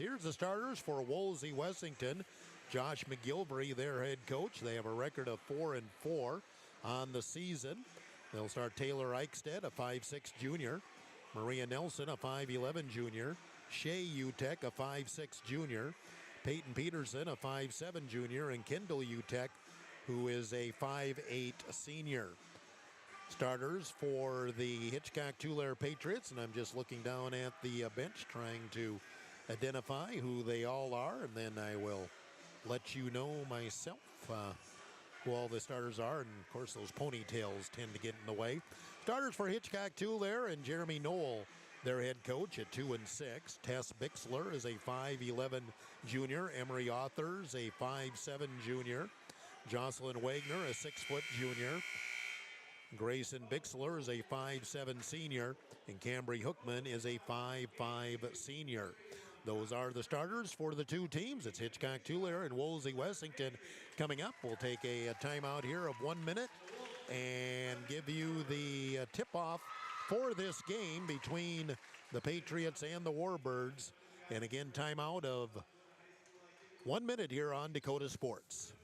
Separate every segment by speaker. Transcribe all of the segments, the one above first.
Speaker 1: Here's the starters for Wolsey Wessington. Josh McGilvery, their head coach. They have a record of 4-4 on the season. They'll start Taylor Eichstead, a 5'6 junior. Maria Nelson, a 5'11 junior. Shea Utek, a 5'6 junior. Peyton Peterson, a 5'7 junior. And Kendall Utek, who is a 5'8 senior. Starters for the Hitchcock-Tulare Patriots, and I'm just looking down at the bench trying to identify who they all are, and then I will let you know myself who all the starters are, and of course those ponytails tend to get in the way. Starters for Hitchcock-Tulare and Jeremy Knoll, their head coach at 2-6. Tess Bixler is a 5'11 junior. Emery Authors, a 5'7 junior. Jocelyn Wagner, a 6-foot junior. Grayson Bixler is a 5'7 senior, and Cambry Hookman is a 5'5 senior. Those are the starters for the two teams. It's Hitchcock-Tulare and Wolsey Wessington. Coming up, we'll take a timeout here of 1 minute and give you the tip-off for this game between the Patriots and the Warbirds. And again, timeout of 1 minute here on Dakota Sports.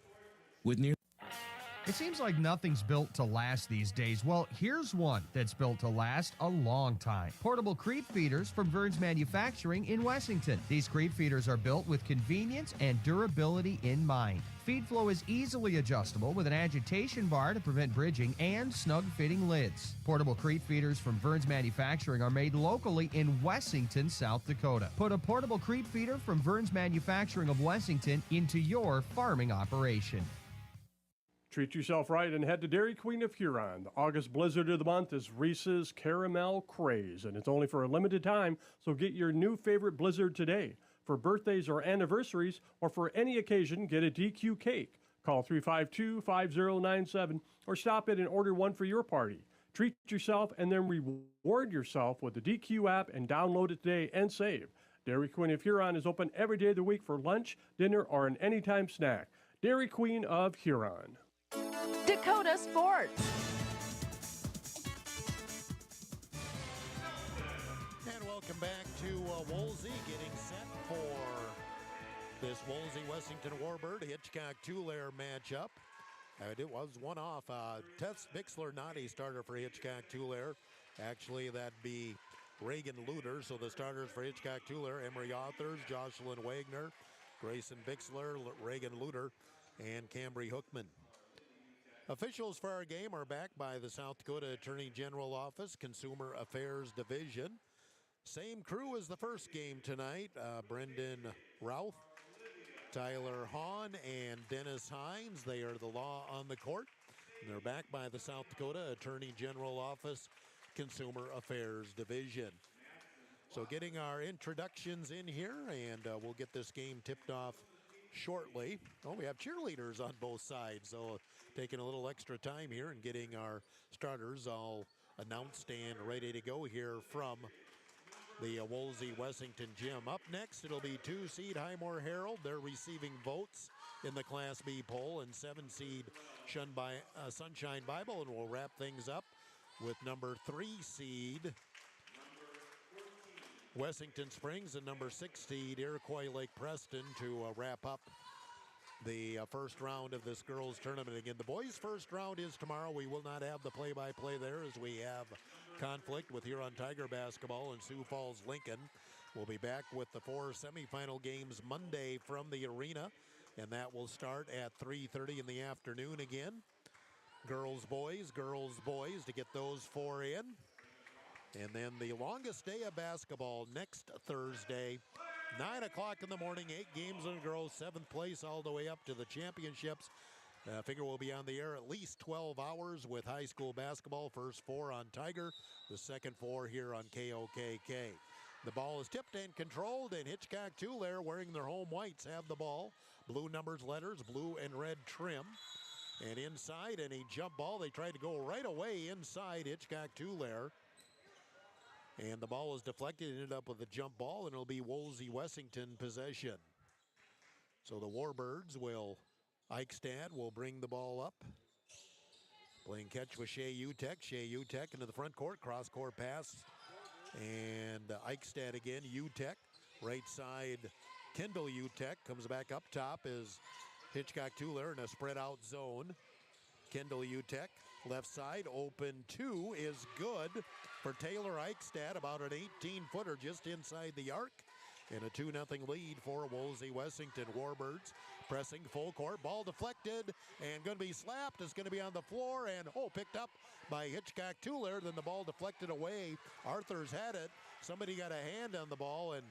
Speaker 2: It seems like nothing's built to last these days. Well, here's one that's built to last a long time. Portable creep feeders from Vern's Manufacturing in Wessington. These creep feeders are built with convenience and durability in mind. Feed flow is easily adjustable with an agitation bar to prevent bridging and snug-fitting lids. Portable creep feeders from Vern's Manufacturing are made locally in Wessington, South Dakota. Put a portable creep feeder from Vern's Manufacturing of Wessington into your farming operation.
Speaker 3: Treat yourself right and head to Dairy Queen of Huron. The August blizzard of the month is Reese's Caramel Craze, and it's only for a limited time, so get your new favorite blizzard today. For birthdays or anniversaries, or for any occasion, get a DQ cake. Call 352-5097 or stop in and order one for your party. Treat yourself and then reward yourself with the DQ app and download it today and save. Dairy Queen of Huron is open every day of the week for lunch, dinner, or an anytime snack. Dairy Queen of Huron.
Speaker 4: Dakota Sports.
Speaker 1: And welcome back to Wolsey, getting set for this Wolsey-Wessington Warbird Hitchcock-Tulare matchup. It was one off. Tess Bixler, not a starter for Hitchcock-Tulare. Actually, that'd be Reagan Luter. So the starters for Hitchcock-Tulare, Emery Authors, Jocelyn Wagner, Grayson Bixler, Reagan Luter, and Cambry Hookman. Officials for our game are backed by the South Dakota Attorney General Office, Consumer Affairs Division. Same crew as the first game tonight. Brendan Routh, Tyler Hahn, and Dennis Hines. They are the law on the court. And they're backed by the South Dakota Attorney General Office, Consumer Affairs Division. So getting our introductions in here, and we'll get this game tipped off shortly. Oh, we have cheerleaders on both sides, so taking a little extra time here and getting our starters all announced and ready to go here from the Wolsey-Wessington gym. Up next, it'll be 2-seed Highmore Herald. They're receiving votes in the Class B poll, and 7-seed Sunshine Bible, and we'll wrap things up with number 3-seed Wessington Springs and number 6 seed Iroquois Lake Preston to wrap up the first round of this girls tournament. Again, the boys' first round is tomorrow. We will not have the play-by-play there as we have conflict with Huron Tiger basketball and Sioux Falls Lincoln. We'll be back with the 4 semifinal games Monday from the arena, and that will start at 3:30 in the afternoon again. Girls, boys to get those 4 in. And then the longest day of basketball next Thursday, 9 o'clock in the morning, 8 games in girls, 7th place all the way up to the championships. I figure we'll be on the air at least 12 hours with high school basketball. First 4 on Tiger, the second 4 here on KOKK. The ball is tipped and controlled, and Hitchcock-Tulare, wearing their home whites, have the ball. Blue numbers, letters, blue and red trim. And inside, and a jump ball. They tried to go right away inside Hitchcock-Tulare. And the ball was deflected, ended up with a jump ball, and it'll be Wolsey-Wessington possession. So the Warbirds Eichstad will bring the ball up. Playing catch with Shea Utek. Shea Utek into the front court, cross-court pass. And Eichstad again, Utek Right side, Kendall Utek comes back up top is Hitchcock Tuller in a spread out zone. Kendall Utek, left side, open 2 is good for Taylor Eichstadt, about an 18-footer just inside the arc. And a 2-0 lead for Wolsey Wessington. Warbirds pressing full court, ball deflected and going to be slapped. It's going to be on the floor and picked up by Hitchcock Tuller. Then the ball deflected away. Arthurs had it. Somebody got a hand on the ball, and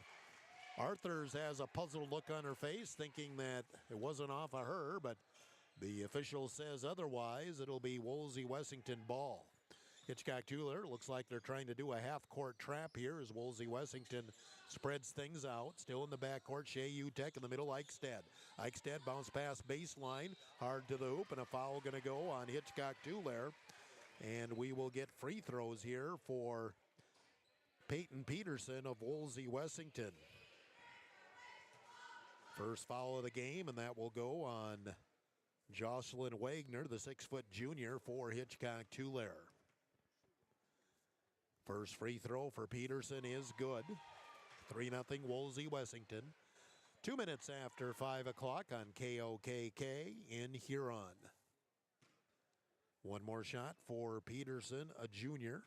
Speaker 1: Arthurs has a puzzled look on her face, thinking that it wasn't off of her, but the official says otherwise. It'll be Wolsey Wessington ball. Hitchcock Tuller looks like they're trying to do a half-court trap here as Wolsey Wessington spreads things out. Still in the backcourt, Shea Utek in the middle, Eichstadt. Eichstadt bounce pass baseline, hard to the hoop, and a foul going to go on Hitchcock Tuller. And we will get free throws here for Peyton Peterson of Wolsey Wessington. First foul of the game, and that will go on Jocelyn Wagner, the 6-foot junior for Hitchcock Tuller. First free throw for Peterson is good. 3-0 Wolsey Wessington. 2 minutes after 5 o'clock on KOKK in Huron. One more shot for Peterson, a junior.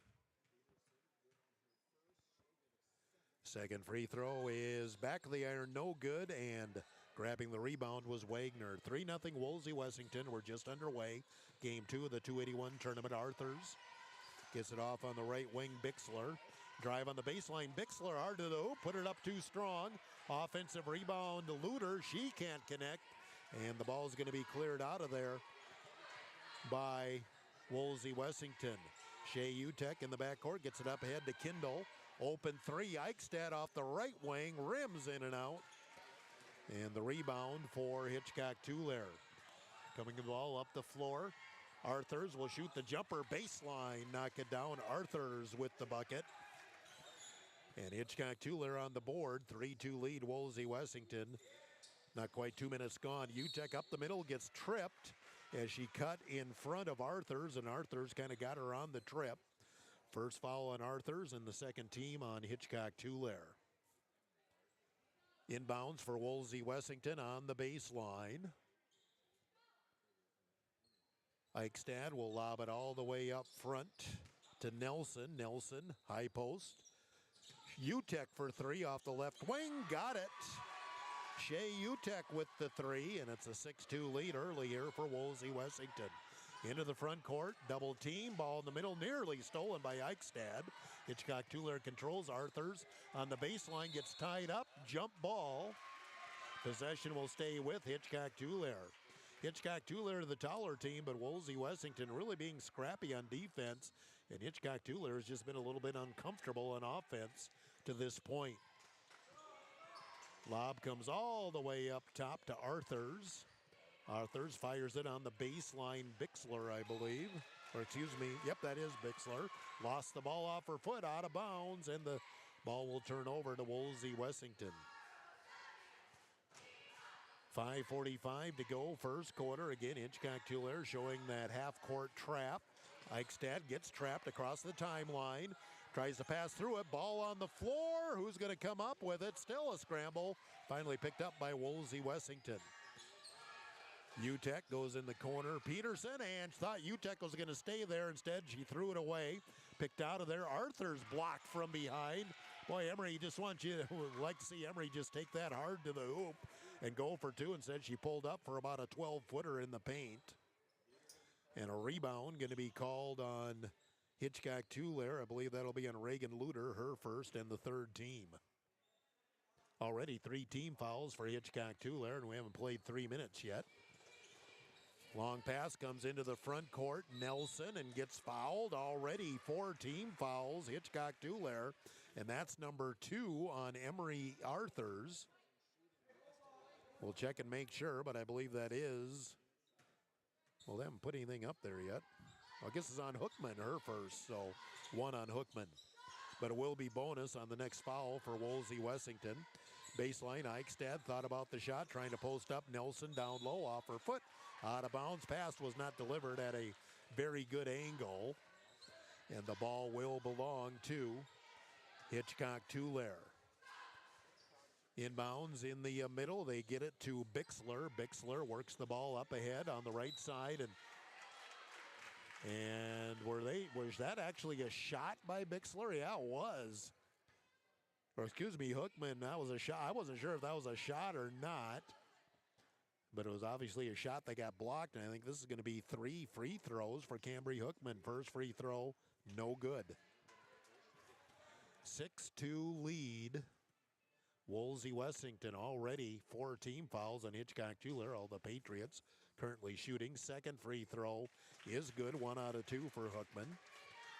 Speaker 1: Second free throw is back of the iron, no good, and grabbing the rebound was Wagner. 3-0 Wolsey Wessington. We're just underway. Game 2 of the 281 tournament. Arthurs gets it off on the right wing, Bixler. Drive on the baseline, Bixler hard to the hoop, put it up too strong. Offensive rebound to Luter, she can't connect. And the ball is going to be cleared out of there by Wolsey Wessington. Shea Utek in the backcourt, gets it up ahead to Kindle. Open 3, Eichstadt off the right wing, rims in and out. And the rebound for Hitchcock Tuller. Coming the ball up the floor. Arthurs will shoot the jumper, baseline, knock it down. Arthurs with the bucket. And Hitchcock Tuller on the board, 3-2 lead, Wolsey Wessington. Not quite 2 minutes gone. Utek up the middle, gets tripped as she cut in front of Arthurs, and Arthurs kind of got her on the trip. First foul on Arthurs and the second team on Hitchcock Tuller. Inbounds for Wolsey Wessington on the baseline. Eichstadt will lob it all the way up front to Nelson. Nelson, high post. Utek for 3 off the left wing, got it. Shea Utek with the 3, and it's a 6-2 lead early here for Wolsey Wessington. Into the front court, double team, ball in the middle, nearly stolen by Eichstadt. Hitchcock Tuller controls. Arthurs on the baseline, gets tied up, jump ball. Possession will stay with Hitchcock Tuller. Hitchcock Tuller the taller team, but Wolsey Wessington really being scrappy on defense. And Hitchcock Tuller has just been a little bit uncomfortable on offense to this point. Lob comes all the way up top to Arthurs. Arthurs fires it on the baseline. Bixler, I believe. Or excuse me, yep, that is Bixler. Lost the ball off her foot, out of bounds, and the ball will turn over to Wolsey Wessington. 5:45 to go, first quarter. Again, Hitchcock Tuller showing that half-court trap. Eichstadt gets trapped across the timeline. Tries to pass through it. Ball on the floor. Who's going to come up with it? Still a scramble. Finally picked up by Wolsey Wessington. Utek goes in the corner. Peterson, and thought Utek was going to stay there. Instead, she threw it away. Picked out of there. Arthur's blocked from behind. Boy, Emery just wants you to, would like to see Emery just take that hard to the hoop and go for 2. Instead, she pulled up for about a 12-footer in the paint. And a rebound going to be called on Hitchcock Tuller. I believe that'll be on Reagan Luter, her first and the third team. Already 3 team fouls for Hitchcock Tuller, and we haven't played 3 minutes yet. Long pass comes into the front court. Nelson and gets fouled. Already 4 team fouls. Hitchcock Tuller, and that's number 2 on Emery Arthurs. We'll check and make sure, but I believe that is. Well, they haven't put anything up there yet. I guess it's on Hookman, her first, so 1 on Hookman. But it will be bonus on the next foul for Wolsey Wessington. Baseline, Eichstadt thought about the shot, trying to post up. Nelson down low off her foot. Out of bounds, pass was not delivered at a very good angle. And the ball will belong to Hitchcock Tuller. Inbounds in the middle. They get it to Bixler. Bixler works the ball up ahead on the right side. And was that actually a shot by Bixler? Yeah, it was. Or excuse me, Hookman, that was a shot. I wasn't sure if that was a shot or not. But it was obviously a shot that got blocked. And I think this is going to be 3 free throws for Cambry Hookman. First free throw, no good. 6-2 lead. Wolsey Wessington already 4 team fouls on Hitchcock-Tueller. All the Patriots currently shooting. Second free throw is good. 1 out of 2 for Hookman.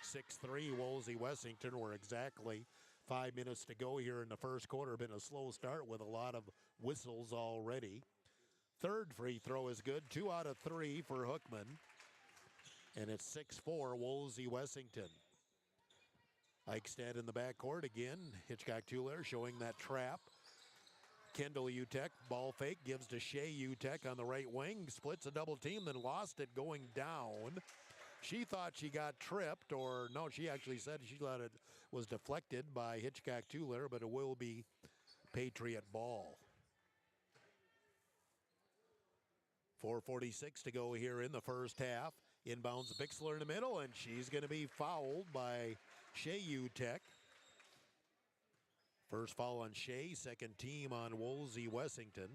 Speaker 1: 6-3 Wolsey Wessington. We're exactly 5 minutes to go here in the first quarter. Been a slow start with a lot of whistles already. Third free throw is good. 2 out of 3 for Hookman. And it's 6-4 Wolsey Wessington. Eichstadt in the backcourt again. Hitchcock-Tueller showing that trap. Kendall Utek, ball fake, gives to Shea Utek on the right wing. Splits a double team, then lost it going down. She thought she got tripped, or no, she actually said she thought it was deflected by Hitchcock-Tueller, but it will be Patriot ball. 4:46 to go here in the first half. Inbounds Bixler in the middle, and she's going to be fouled by Shea Utek. First foul on Shea, second team on Wolsey Wessington.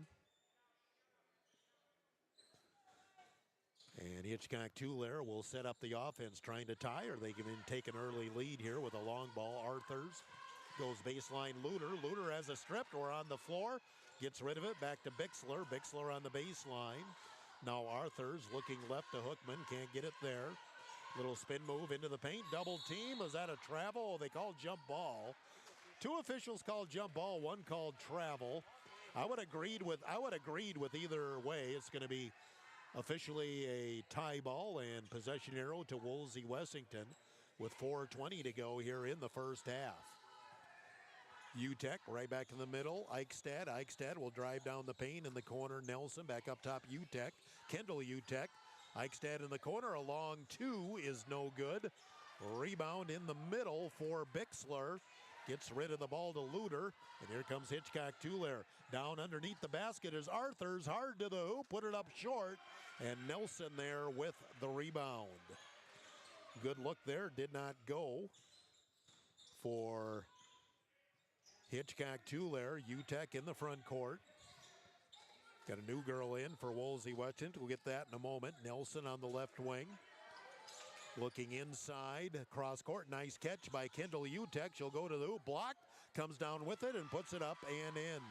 Speaker 1: And Hitchcock-Tueller will set up the offense, trying to tie, or they can take an early lead here with a long ball. Arthurs goes baseline. Luter has a strip. We're on the floor. Gets rid of it. Back to Bixler. Bixler on the baseline. Now Arthurs looking left to Hookman. Can't get it there. Little spin move into the paint. Double team. Is that a travel? Oh, they called jump ball. 2 officials called jump ball. 1 called travel. I would agreed with either way. It's going to be officially a tie ball and possession arrow to Wolsey Wessington with 4:20 to go here in the first half. Utek right back in the middle. Eichstadt. Eichstadt will drive down the paint in the corner. Nelson back up top. Utek. Kendall Utek. Eichstadt in the corner. A long 2 is no good. Rebound in the middle for Bixler. Gets rid of the ball to Luter. And here comes Hitchcock-Tueller. Down underneath the basket is Arthurs. Hard to the hoop. Put it up short. And Nelson there with the rebound. Good look there. Did not go for Hitchcock-Tueller. Utek in the front court. Got a new girl in for Wolsey Wessington. We'll get that in a moment. Nelson on the left wing. Looking inside, cross court. Nice catch by Kendall Utek. She'll go to the hoop. Blocked. Comes down with it and puts it up and in.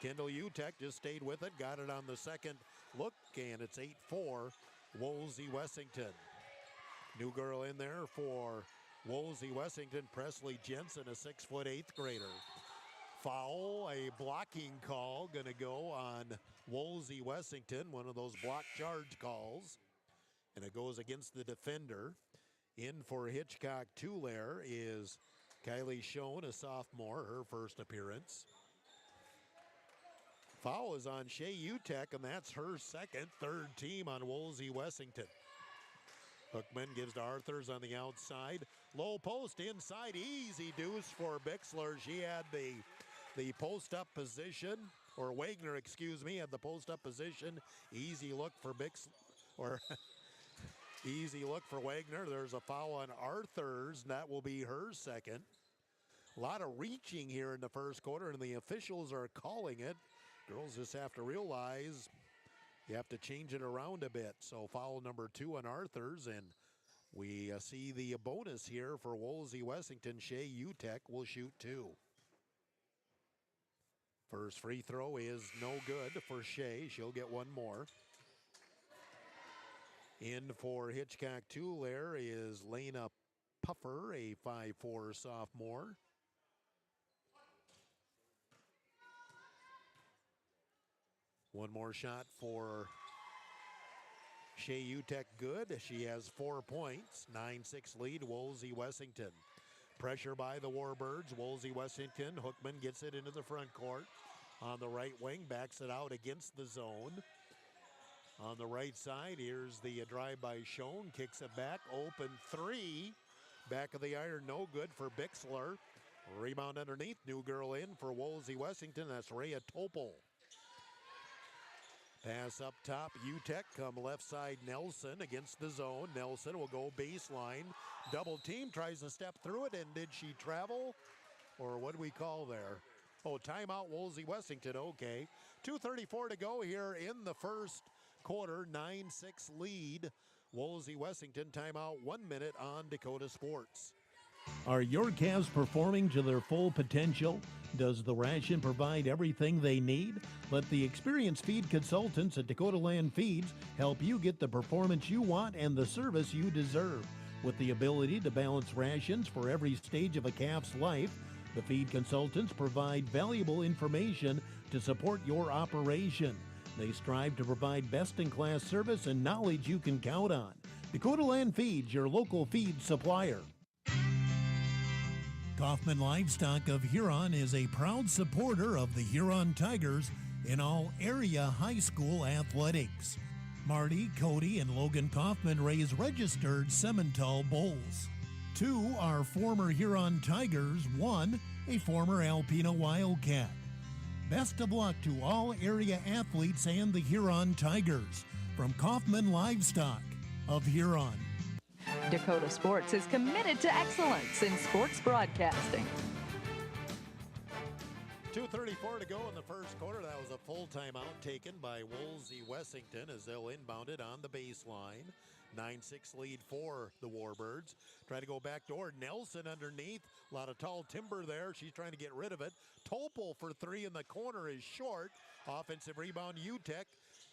Speaker 1: Kendall Utek just stayed with it. Got it on the second look. And it's 8-4 Wolsey Wessington. New girl in there for Wolsey Wessington. Presley Jensen, a 6'8" 8th grader. Foul, a blocking call going to go on Wolsey Wessington. One of those block charge calls. And it goes against the defender. In for Hitchcock-Tueller is Kylie Schoen, a sophomore, her first appearance. Foul is on Shea Utek, and that's her second. Third team on Wolsey Wessington. Hookman gives to Arthurs on the outside. Low post inside, easy deuce for Bixler. She had the post-up position, or Wagner, excuse me, had the post-up position. Easy look for Bixler, easy look for Wagner. There's a foul on Arthurs, and that will be her second. A lot of reaching here in the first quarter, and the officials are calling it. Girls just have to realize you have to change it around a bit. So foul number 2 on Arthurs, and we see the bonus here for Wolsey Wessington. Shea Utek will shoot 2. First free throw is no good for Shea. She'll get one more. In for Hitchcock-Tueller is Lena Puffer, a 5'4" sophomore. One more shot for Shea Utek, good. She has 4 points. 9-6 lead, Wolsey Wessington. Pressure by the Warbirds. Wolsey Wessington. Hookman gets it into the front court. On the right wing, backs it out against the zone. On the right side, here's the drive by Schoen. Kicks it back, open 3. Back of the iron, no good for Bixler. Rebound underneath. New girl in for Wolsey Wessington. That's Rhea Topol. Pass up top. UTEC come left side. Nelson against the zone. Nelson will go baseline. Double team. Tries to step through it. And did she travel? Or what do we call there? Oh, timeout Wolsey Wessington. Okay. 2:34 to go here in the first quarter. 9-6 lead. Wolsey Wessington. Timeout 1 minute on Dakota Sports.
Speaker 5: Are your calves performing to their full potential? Does the ration provide everything they need? Let the experienced feed consultants at Dakota Land Feeds help you get the performance you want and the service you deserve. With the ability to balance rations for every stage of a calf's life, the feed consultants provide valuable information to support your operation. They strive to provide best-in-class service and knowledge you can count on. Dakota Land Feeds, your local feed supplier. Kaufman Livestock of Huron is a proud supporter of the Huron Tigers in all area high school athletics. Marty, Cody, and Logan Kaufman raise registered Simmental bulls. 2 are former Huron Tigers, 1 a former Alpena Wildcat. Best of luck to all area athletes and the Huron Tigers from Kaufman Livestock of Huron.
Speaker 4: Dakota Sports is committed to excellence in sports broadcasting.
Speaker 1: 2:34 to go in the first quarter. That was a full timeout taken by Wolsey Wessington as they'll inbound it on the baseline. 9-6 lead for the Warbirds. Try to go back door. Nelson underneath. A lot of tall timber there. She's trying to get rid of it. Topol for 3 in the corner is short. Offensive rebound UTEC.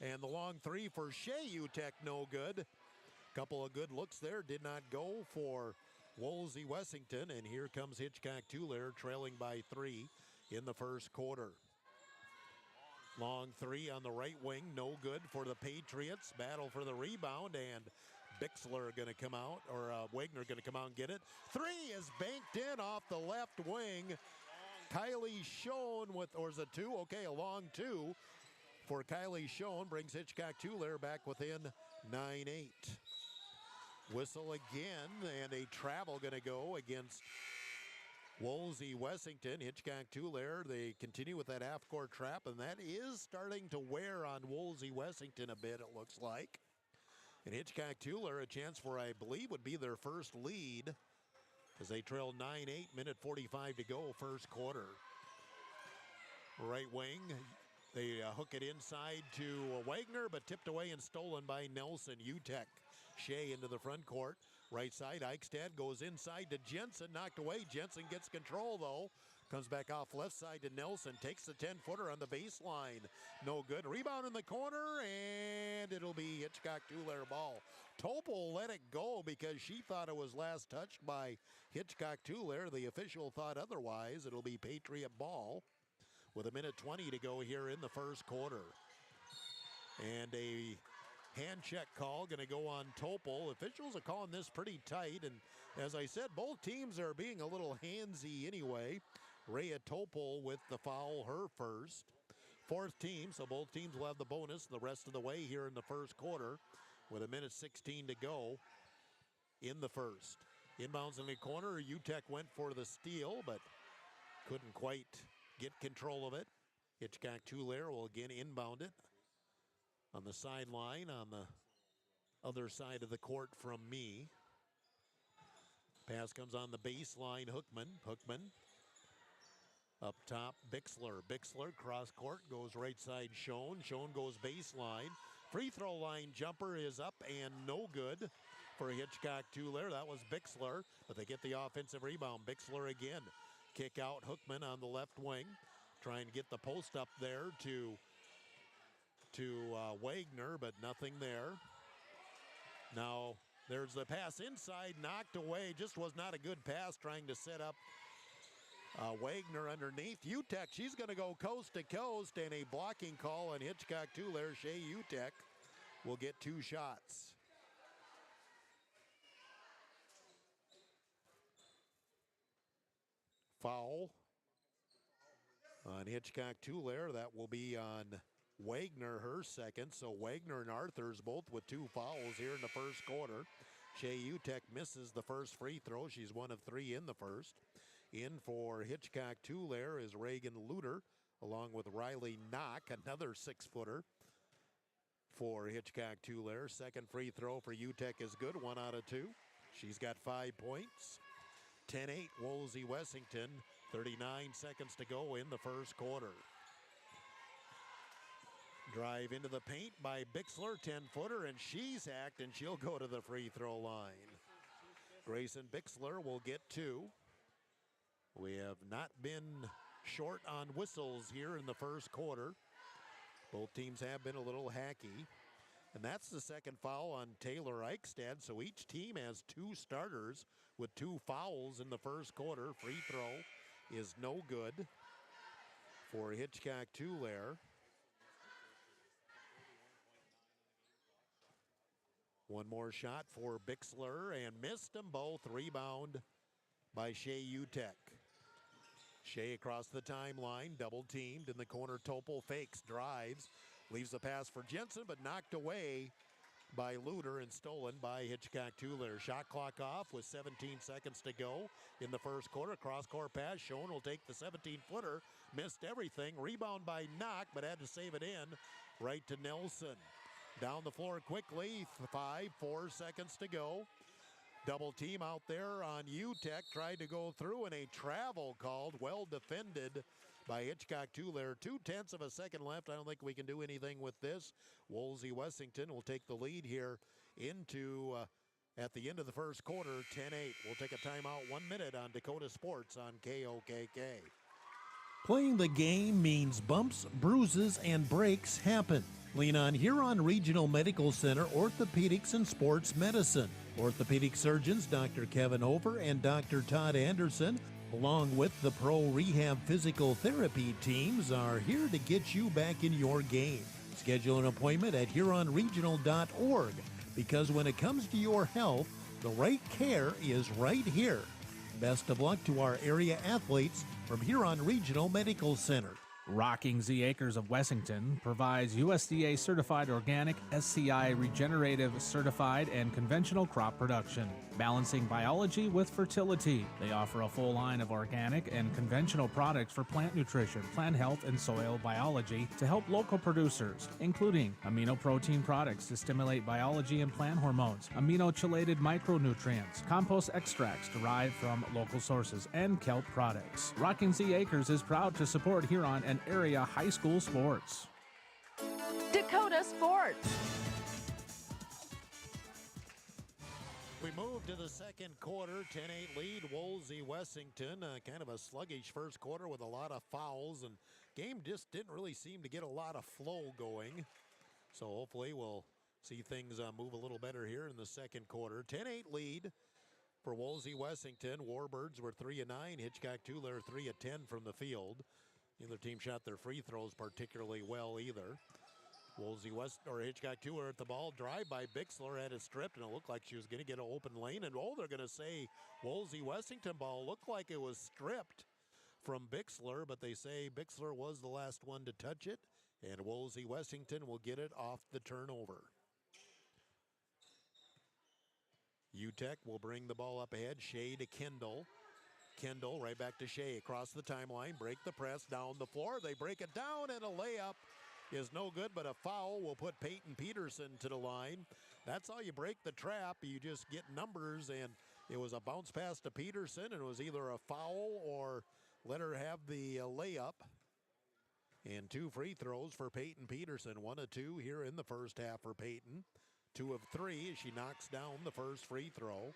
Speaker 1: And the long 3 for Shea UTEC, no good. Couple of good looks there. Did not go for Wolsey Wessington. And here comes Hitchcock Tulare trailing by 3 in the first quarter. Long 3 on the right wing. No good for the Patriots. Battle for the rebound. And Bixler going to come out, or Wagner going to come out and get it. 3 is banked in off the left wing. Kylie Schoen with, or is it 2? Okay, a long 2 for Kylie Schoen brings Hitchcock Tulare back within 9-8. Whistle again, and a travel going to go against Wolsey Wessington. Hitchcock Tulare, they continue with that half-court trap, and that is starting to wear on Wolsey Wessington a bit, it looks like. And Hitchcock Tulare, a chance for, I believe, would be their first lead as they trail 9-8, minute 45 to go, first quarter. Right wing, they hook it inside to Wagner, but tipped away and stolen by Nelson. UTEC. Shea into the front court. Right side, Eichstad goes inside to Jensen, knocked away. Jensen gets control, though. Comes back off left side to Nelson. Takes the 10-footer on the baseline. No good. Rebound in the corner, and it'll be Hitchcock Tulare ball. Topol let it go because she thought it was last touched by Hitchcock Tulare. The official thought otherwise. It'll be Patriot ball with a minute 20 to go here in the first quarter. And a hand check call going to go on Topol. Officials are calling this pretty tight, and as I said, both teams are being a little handsy anyway. Rhea Topol with the foul, her first. Fourth team, so both teams will have the bonus the rest of the way here in the first quarter with a minute 16 to go in the first. Inbounds in the corner, UTEC went for the steal, but couldn't quite get control of it. Hitchcock Tulare will again inbound it on the sideline on the other side of the court from me. Pass comes on the baseline, Hookman. Up top, Bixler. Bixler, cross court, goes right side, Schoen. Schoen goes baseline. Free throw line jumper is up and no good for Hitchcock Tulare. That was Bixler, but they get the offensive rebound. Bixler again. Kick out, Hookman on the left wing. Trying to get the post up there to Wagner, but nothing there. Now, there's the pass inside, knocked away. Just was not a good pass, trying to set up Wagner underneath. UTEC, she's going to go coast to coast, and a blocking call on Hitchcock Tulare. Shea UTEC will get 2 shots. Foul on Hitchcock Tulare. That will be on Wagner, her second. So Wagner and Arthurs both with 2 fouls here in the first quarter. Shea UTEC misses the first free throw. She's 1 of 3 in the first. In for Hitchcock Tulare is Reagan Luter, along with Riley Knock, another 6-footer for Hitchcock Tulare. Second free throw for UTEC is good, 1 out of 2. She's got 5 points. 10-8 Wolsey Wessington, 39 seconds to go in the first quarter. Drive into the paint by Bixler, 10-footer, and she's hacked, and she'll go to the free throw line. Grayson Bixler will get 2. We have not been short on whistles here in the first quarter. Both teams have been a little hacky. And that's the second foul on Taylor Eichstad. So each team has 2 starters with 2 fouls in the first quarter. Free throw is no good for Hitchcock Tulare. One more shot for Bixler and missed them both. Rebound by Shea Utek. Shea across the timeline, double teamed in the corner. Topol fakes, drives, leaves the pass for Jensen, but knocked away by Luter and stolen by Hitchcock Tulare. Shot clock off with 17 seconds to go in the first quarter. Cross-court pass, Schoen will take the 17-footer. Missed everything. Rebound by Knock, but had to save it in. Right to Nelson. Down the floor quickly. 4 seconds to go. Double team out there on UTEC. Tried to go through and a travel called. Well defended by Hitchcock Tulare. 0.2 of a second left. I don't think we can do anything with this. Wolsey Wessington will take the lead here into at the end of the first quarter, 10-8. We'll take a timeout, 1 minute on Dakota Sports on KOKK.
Speaker 5: Playing the game means bumps, bruises, and breaks happen. Lean on Huron Regional Medical Center Orthopedics and Sports Medicine. Orthopedic surgeons Dr. Kevin Hofer and Dr. Todd Anderson, along with the Pro Rehab Physical Therapy teams, are here to get you back in your game. Schedule an appointment at HuronRegional.org, because when it comes to your health, the right care is right here. Best of luck to our area athletes from Huron Regional Medical Center.
Speaker 6: Rocking Z Acres of Wessington provides USDA certified organic, SCI regenerative certified and conventional crop production, balancing biology with fertility. They offer a full line of organic and conventional products for plant nutrition, plant health, and soil biology to help local producers, including amino protein products to stimulate biology and plant hormones, amino-chelated micronutrients, compost extracts derived from local sources, and kelp products. Rocking Z Acres is proud to support Huron and area high school sports.
Speaker 4: Dakota Sports.
Speaker 1: We move to the second quarter, 10-8 lead, Wolsey Wessington. Kind of a sluggish first quarter with a lot of fouls, and game just didn't really seem to get a lot of flow going. So hopefully we'll see things move a little better here in the second quarter. 10-8 lead for Wolsey Wessington. Warbirds were 3 of 9. Hitchcock Tulare 3 of 10 from the field. Neither team shot their free throws particularly well either. Hitchcock Tulare at the ball. Drive by Bixler, had it stripped, and it looked like she was going to get an open lane. And they're going to say Wolsey Wessington ball. Looked like it was stripped from Bixler, but they say Bixler was the last one to touch it, and Wolsey Wessington will get it off the turnover. UTEC will bring the ball up ahead. Shea to Kendall. Kendall right back to Shea across the timeline. Break the press down the floor. They break it down, and a layup is no good, but a foul will put Peyton Peterson to the line. That's how you break the trap. You just get numbers, and it was a bounce pass to Peterson, and it was either a foul or let her have the layup. And 2 free throws for Peyton Peterson. 1 of 2 here in the first half for Peyton. 2 of 3 as she knocks down the first free throw.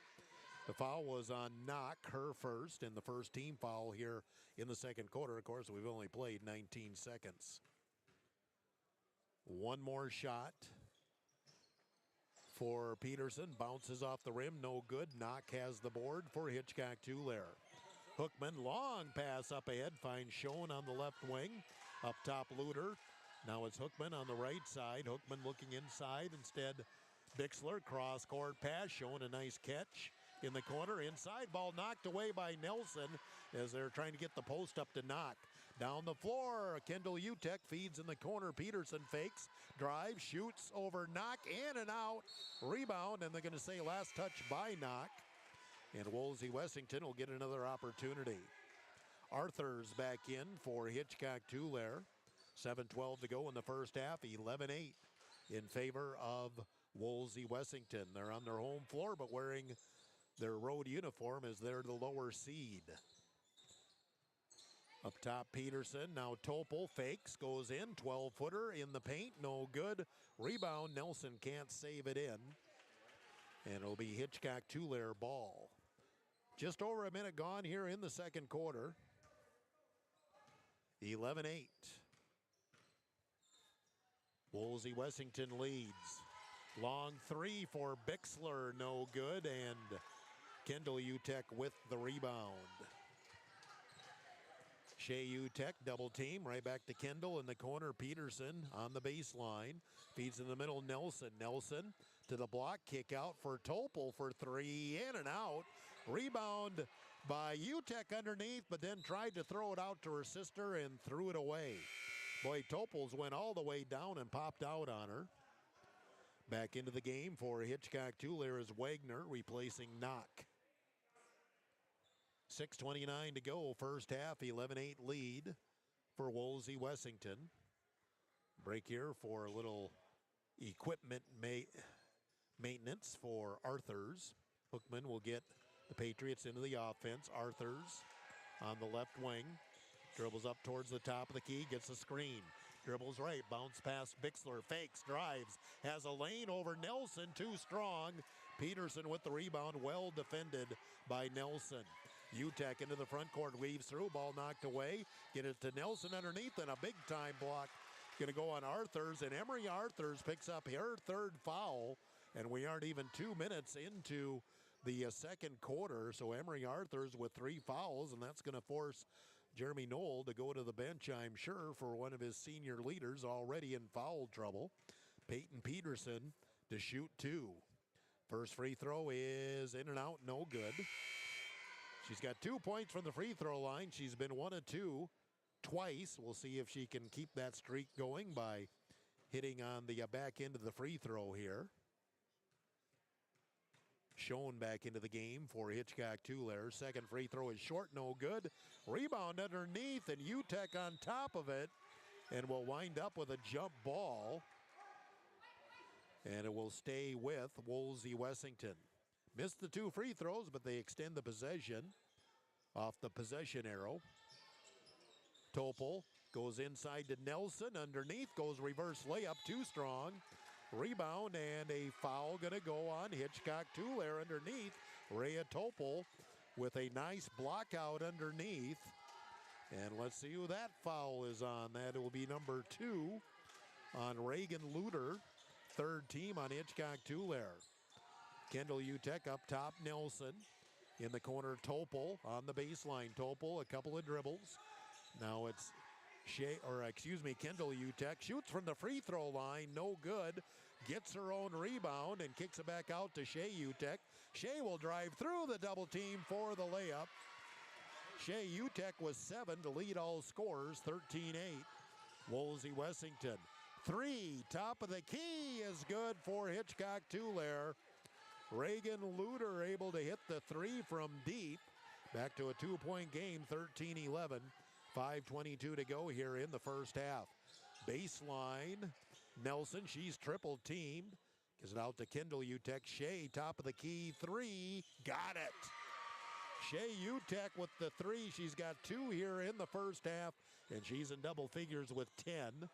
Speaker 1: The foul was on Knock, her first, and the first team foul here in the second quarter. Of course, we've only played 19 seconds. One more shot for Peterson. Bounces off the rim, no good. Knock has the board for Hitchcock Tulare. Hookman, long pass up ahead, finds Schoen on the left wing. Up top, Luter. Now it's Hookman on the right side. Hookman looking inside instead. Bixler, cross-court pass, showing a nice catch in the corner. Inside, ball knocked away by Nelson as they're trying to get the post up to Knock. Down the floor, Kendall Utek feeds in the corner. Peterson fakes, drives, shoots over Knock, in and out. Rebound, and they're going to say last touch by Knock. And Wolsey Wessington will get another opportunity. Arthur's back in for Hitchcock Tulare. 7:12 to go in the first half, 11-8 in favor of Wolsey Wessington. They're on their home floor, but wearing their road uniform as they're the lower seed. Up top, Peterson. Now Topol fakes, goes in. 12-footer in the paint, no good. Rebound, Nelson can't save it in. And it'll be Hitchcock Tulare ball. Just over a minute gone here in the second quarter. 11-8. Wolsey Wessington leads. Long three for Bixler, no good, and Kendall Utek with the rebound. Shea Utek double team, right back to Kendall in the corner. Peterson on the baseline, feeds in the middle. Nelson to the block, kick out for Topol for three, in and out. Rebound by Utek underneath, but then tried to throw it out to her sister and threw it away. Boy, Topol's went all the way down and popped out on her. Back into the game for Hitchcock Tulare is Wagner replacing Knock. 6:29 to go, first half, 11-8 lead for Wolsey Wessington. Break here for a little equipment maintenance for Arthurs. Hookman will get the Patriots into the offense. Arthurs on the left wing. Dribbles up towards the top of the key, gets a screen. Dribbles right, bounce past Bixler, fakes, drives, has a lane over Nelson, too strong. Peterson with the rebound, well defended by Nelson. Utek into the front court, weaves through, ball knocked away. Get it to Nelson underneath, and a big-time block going to go on Arthurs, and Emery Arthurs picks up her third foul, and we aren't even 2 minutes into the second quarter, so Emery Arthurs with 3 fouls, and that's going to force Jeremy Knoll to go to the bench, I'm sure, for one of his senior leaders already in foul trouble. Peyton Peterson to shoot 2. First free throw is in and out, no good. She's got 2 points from the free throw line. She's been 1 of 2 twice. We'll see if she can keep that streak going by hitting on the back end of the free throw here. Shown back into the game for Hitchcock Tulare. Second free throw is short, no good. Rebound underneath, and Utek on top of it, and will wind up with a jump ball. And it will stay with Wolsey Wessington. Missed the 2 free throws, but they extend the possession off the possession arrow. Topol goes inside to Nelson. Underneath goes reverse layup, too strong. Rebound and a foul going to go on Hitchcock Tulare underneath. Rhea Topol with a nice block out underneath. And let's see who that foul is on. That will be number 2 on Reagan Luter. Third team on Hitchcock Tulare. Kendall Utek up top, Nelson. In the corner, Topol on the baseline. Topol, a couple of dribbles. Now it's Kendall Utek shoots from the free throw line, no good. Gets her own rebound and kicks it back out to Shea Utek. Shea will drive through the double team for the layup. Shea Utek was 7 to lead all scorers, 13-8. Wolsey Wessington. 3, top of the key is good for Hitchcock Tulare. Reagan Luter able to hit the 3 from deep. Back to a 2-point game, 13-11. 5:22 to go here in the first half. Baseline, Nelson, she's triple teamed. Gives it out to Kendall Utek. Shea, top of the key, 3, got it. Shea Utek with the 3. She's got 2 here in the first half, and she's in double figures with 10.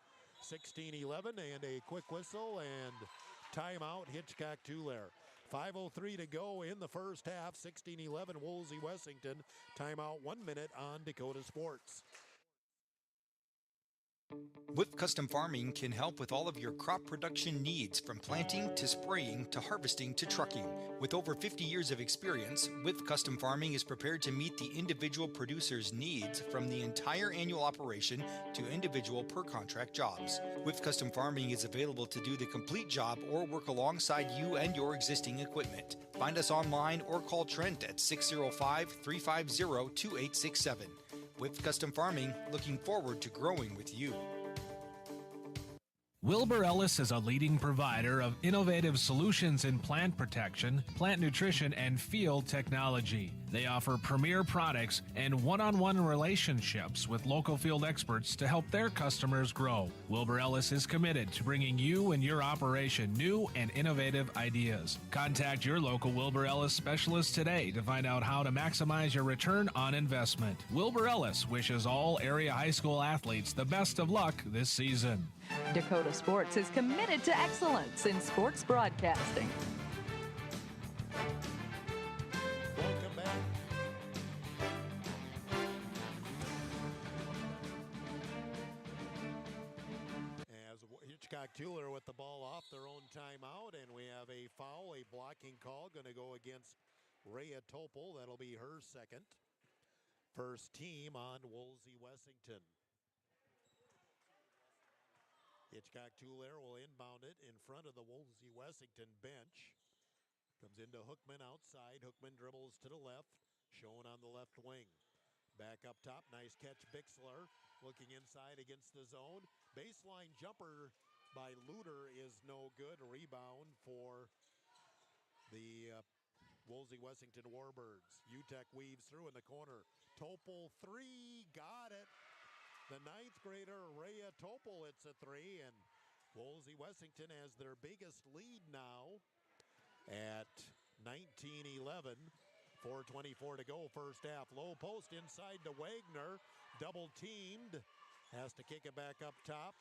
Speaker 1: 16-11, and a quick whistle, and timeout, Hitchcock Tulare. 5:03 to go in the first half. 16-11, Wolsey Wessington. Timeout, 1 minute on Dakota Sports.
Speaker 7: Whip Custom Farming can help with all of your crop production needs, from planting to spraying to harvesting to trucking. With over 50 years of experience, Whip Custom Farming is prepared to meet the individual producer's needs, from the entire annual operation to individual per contract jobs. Whip Custom Farming is available to do the complete job or work alongside you and your existing equipment. Find us online or call Trent at 605-350-2867. Whip Custom Farming, looking forward to growing with you.
Speaker 6: Wilbur Ellis is a leading provider of innovative solutions in plant protection, plant nutrition, and field technology. They offer premier products and one-on-one relationships with local field experts to help their customers grow. Wilbur Ellis is committed to bringing you and your operation new and innovative ideas. Contact your local Wilbur Ellis specialist today to find out how to maximize your return on investment. Wilbur Ellis wishes all area high school athletes the best of luck this season.
Speaker 4: Dakota Sports is committed to excellence in sports broadcasting.
Speaker 1: Welcome back. As Hitchcock-Tueller with the ball off their own timeout, and we have a foul, a blocking call going to go against Rhea Topol. That'll be her second. First team on Woolsey-Wessington. Hitchcock-Tueller will inbound it in front of the Woolsey-Wessington bench. Comes into Hookman outside. Hookman dribbles to the left, shown on the left wing. Back up top, nice catch, Bixler. Looking inside against the zone. Baseline jumper by Luter is no good. Rebound for the Woolsey-Wessington Warbirds. Utek weaves through in the corner. Topol three, got it. The ninth grader, Rhea Topol, hits a three, and Woolsey-Wessington has their biggest lead now at 19-11. 4:24 to go, first half. Low post inside to Wagner, double teamed, has to kick it back up top.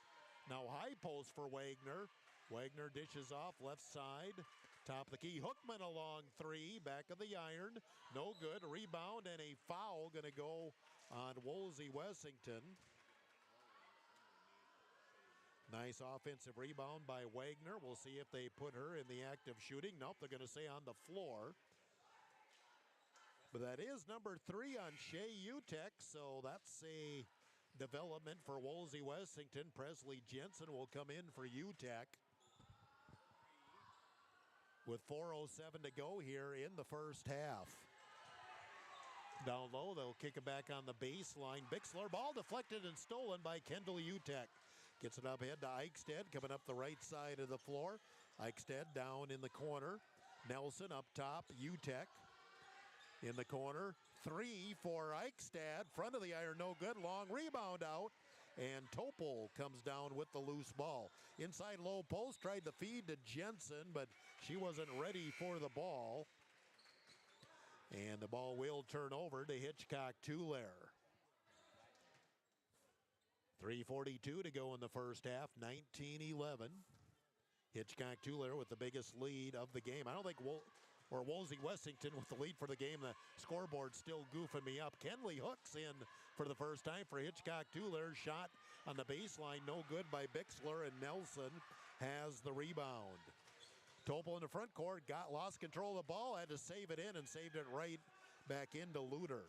Speaker 1: Now high post for Wagner. Wagner dishes off left side, top of the key. Hookman a long three, back of the iron, no good. Rebound and a foul going to go on Woolsey-Wessington. Nice offensive rebound by Wagner. We'll see if they put her in the act of shooting. Nope, they're going to say on the floor. But that is number 3 on Shea Utek, so that's a development for Woolsey-Wessington. Presley Jensen will come in for Utek. With 4:07 to go here in the first half. Down low, they'll kick it back on the baseline. Bixler, ball deflected and stolen by Kendall Utek. Gets it up ahead to Eichstead, coming up the right side of the floor. Eichstead down in the corner. Nelson up top, Utek in the corner. 3 for Eichstead, front of the iron, no good. Long rebound out, and Topol comes down with the loose ball. Inside low post, tried to feed to Jensen, but she wasn't ready for the ball. And the ball will turn over to Hitchcock-Tueller. 3:42 to go in the first half, 19-11. Hitchcock-Tueller with the biggest lead of the game. I don't think Woolsey-Wessington with the lead for the game. The scoreboard's still goofing me up. Kenley hooks in for the first time for Hitchcock-Tueller. Shot on the baseline, no good by Bixler, and Nelson has the rebound. Topol in the front court, lost control of the ball, had to save it in, and saved it right back into Luter.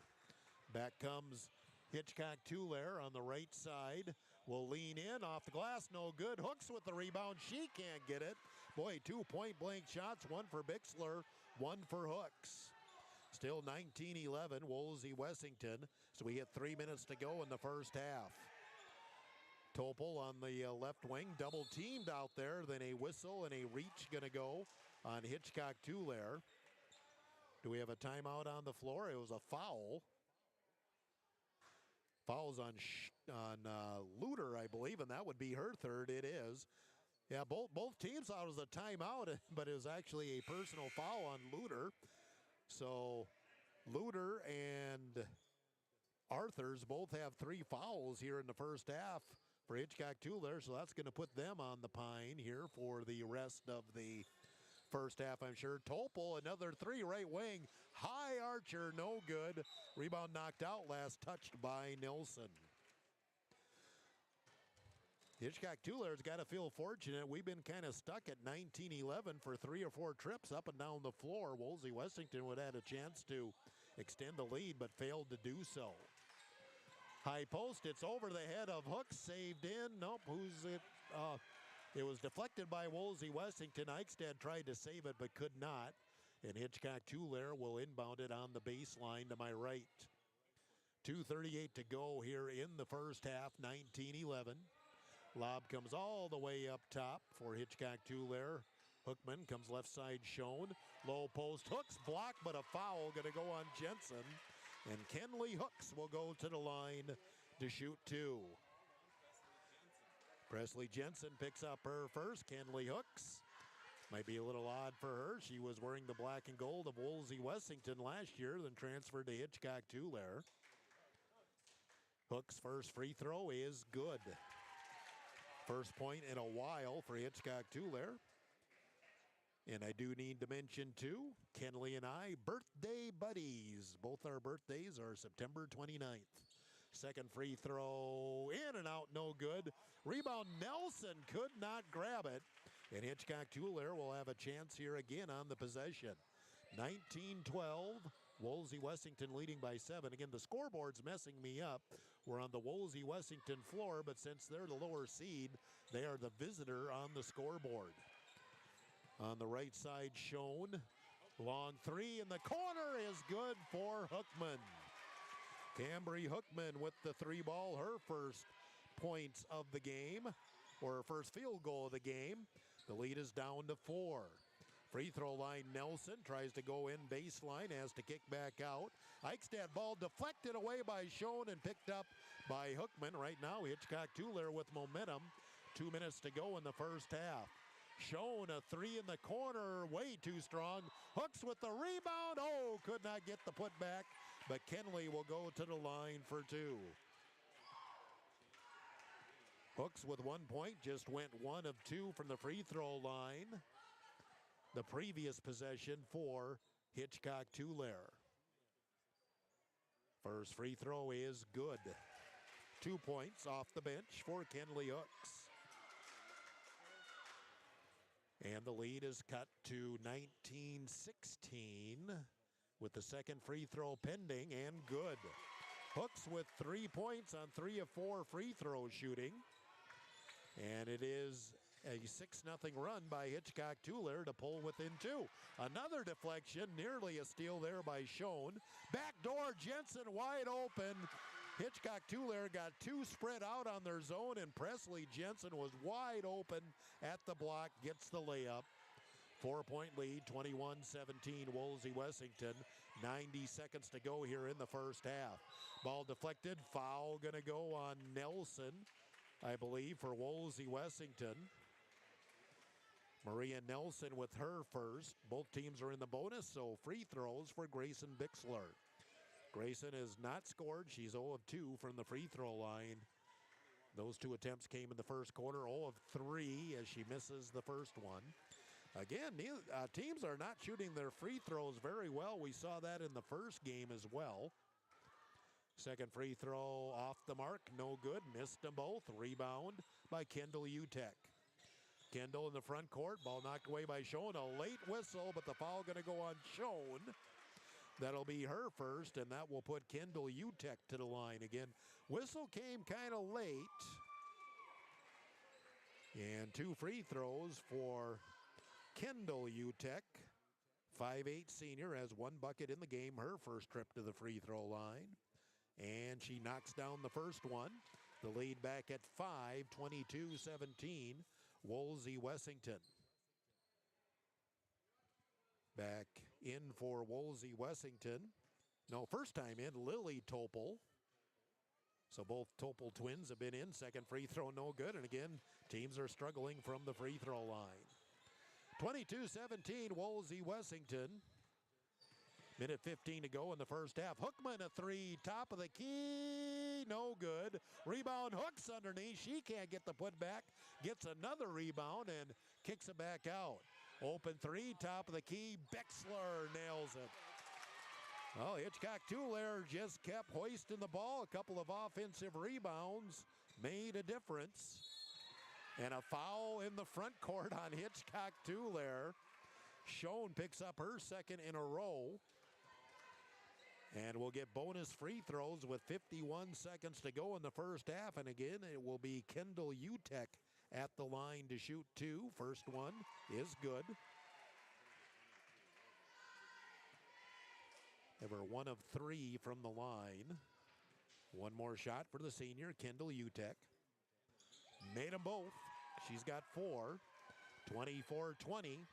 Speaker 1: Back comes Hitchcock-Tueller on the right side. Will lean in off the glass, no good. Hooks with the rebound, she can't get it. Boy, 2 point-blank shots, one for Bixler, one for Hooks. Still 19-11, Woolsey-Wessington. So we get 3 minutes to go in the first half. Topol on the left wing, double teamed out there. Then a whistle and a reach going to go on Hitchcock-Tueller. Do we have a timeout on the floor? It was a foul. Fouls on Luter, I believe, and that would be her third. It is. Yeah, both teams thought it was a timeout, but it was actually a personal foul on Luter. So Luter and Arthurs both have 3 fouls here in the first half for Hitchcock-Tueller, so that's going to put them on the pine here for the rest of the first half, I'm sure. Topol, another 3 right wing. High archer, no good. Rebound knocked out, last touched by Nelson. Hitchcock-Tueller's got to feel fortunate. We've been kind of stuck at 19-11 for 3 or 4 trips up and down the floor. Woolsey-Wessington would have had a chance to extend the lead, but failed to do so. High post, it's over the head of Hooks, saved in. Nope, who's it? It was deflected by Woolsey-Wessington. Eichstead tried to save it, but could not. And Hitchcock-Tueller will inbound it on the baseline to my right. 2:38 to go here in the first half, 19-11. Lob comes all the way up top for Hitchcock Tulare. Hookman comes left side shown. Low post hooks blocked, but a foul going to go on Jensen. And Kenley Hooks will go to the line to shoot 2. Presley Jensen picks up her first. Kenley Hooks. Might be a little odd for her. She was wearing the black and gold of Woolsey Wessington last year, then transferred to Hitchcock Tulare. Hooks' first free throw is good. First point in a while for Hitchcock Tulare. And I do need to mention, too, Kenley and I, birthday buddies. Both our birthdays are September 29th. Second free throw, in and out, no good. Rebound, Nelson could not grab it. And Hitchcock Tulare will have a chance here again on the possession. 19-12, Woolsey Wessington leading by 7. Again, the scoreboard's messing me up. We're on the Woolsey Wessington floor, but since they're the lower seed, they are the visitor on the scoreboard. On the right side shown, long three in the corner is good for Hookman. Cambry Hookman with the 3 ball, her first points of the game, or her first field goal of the game. The lead is down to 4. Free throw line, Nelson tries to go in baseline, has to kick back out. Eichstadt ball deflected away by Schoen and picked up by Hookman. Right now, Hitchcock Tulare with momentum. 2 minutes to go in the first half. Schoen, a 3 in the corner, way too strong. Hooks with the rebound. Oh, could not get the putback, but Kenley will go to the line for 2. Hooks with 1 point, just went 1 of 2 from the free throw line. The previous possession for Hitchcock Tulare. First free throw is good. 2 points off the bench for Kenley Hooks. And the lead is cut to 19-16 with the second free throw pending and good. Hooks with 3 points on 3 of 4 free throw shooting. And it is a 6-0 run by Hitchcock Tulare to pull within 2. Another deflection, nearly a steal there by Schoen. Backdoor, Jensen wide open. Hitchcock Tulare got 2 spread out on their zone, and Presley Jensen was wide open at the block, gets the layup. 4-point lead, 21-17, Woolsey Wessington. 90 seconds to go here in the first half. Ball deflected, foul gonna go on Nelson, I believe, for Woolsey Wessington. Maria Nelson with her first. Both teams are in the bonus, so free throws for Grayson Bixler. Grayson has not scored. She's 0 of 2 from the free throw line. Those 2 attempts came in the first quarter. 0 of 3 as she misses the first one. Again, teams are not shooting their free throws very well. We saw that in the first game as well. Second free throw off the mark, no good. Missed them both. Rebound by Kendall Utek. Kendall in the front court. Ball knocked away by Schoen. A late whistle, but the foul going to go on Schoen. That'll be her first, and that will put Kendall Utek to the line. Again, whistle came kind of late. And 2 free throws for Kendall Utek. 5'8" senior, has 1 bucket in the game. Her first trip to the free throw line. And she knocks down the first one. The lead back at 5, 22-17, Woolsey Wessington. Back in for Woolsey Wessington. No, first time in, Lily Topol. So both Topol twins have been in. Second free throw, no good. And again, teams are struggling from the free throw line. 22-17, Woolsey Wessington. Minute 15 to go in the first half. Hookman a 3, top of the key, no good. Rebound, Hooks underneath. She can't get the putback. Gets another rebound and kicks it back out. Open 3, top of the key. Bixler nails it. Well, Hitchcock Tulare just kept hoisting the ball. A couple of offensive rebounds made a difference. And a foul in the front court on Hitchcock Tulare. Schoen picks up her second in a row. And we'll get bonus free throws with 51 seconds to go in the first half. And again, it will be Kendall Utek at the line to shoot 2. First one is good. They were 1 of 3 from the line. One more shot for the senior, Kendall Utek. Made them both. She's got 4. 24-20.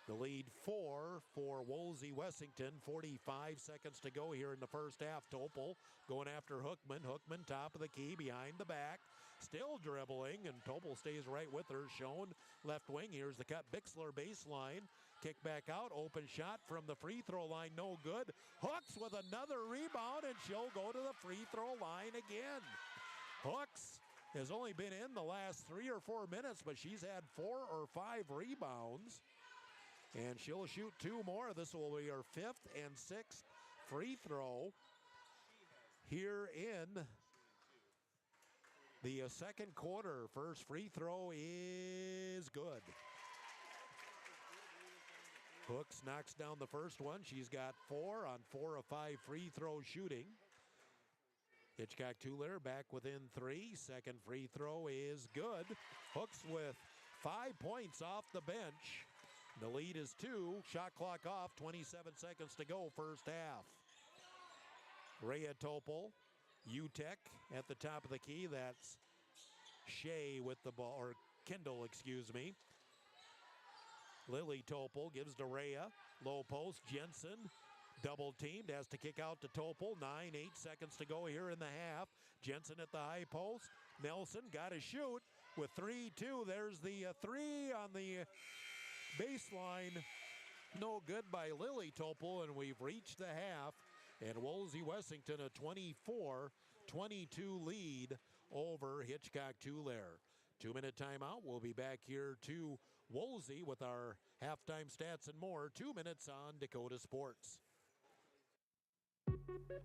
Speaker 1: The lead 4 for Wolsey Wessington. 45 seconds to go here in the first half. Topol going after Hookman. Hookman top of the key, behind the back. Still dribbling, and Topol stays right with her. Shown left wing. Here's the cut. Bixler baseline. Kick back out. Open shot from the free throw line. No good. Hooks with another rebound, and she'll go to the free throw line again. Hooks has only been in the last 3 or 4 minutes, but she's had 4 or 5 rebounds. And she'll shoot 2 more. This will be her 5th and 6th free throw here in the second quarter. First free throw is good. Hooks knocks down the first one. She's got 4 on 4 of 5 free throw shooting. Hitchcock-Tuller back within 3. Second free throw is good. Hooks with 5 points off the bench. The lead is 2. Shot clock off. 27 seconds to go, first half. Rhea Topol, UTEC at the top of the key. That's Shea with the ball, or Kendall, excuse me. Lily Topol gives to Rhea. Low post, Jensen. Double teamed, has to kick out to Topol. 9-8 seconds to go here in the half. Jensen at the high post. Nelson got to shoot with 3-2. There's the 3 on the baseline. No good by Lily Topol, and we've reached the half. And Wolsey Wessington a 24-22 lead over Hitchcock-Tulare. 2-minute timeout. We'll be back here to Wolsey with our halftime stats and more. 2 minutes on Dakota Sports.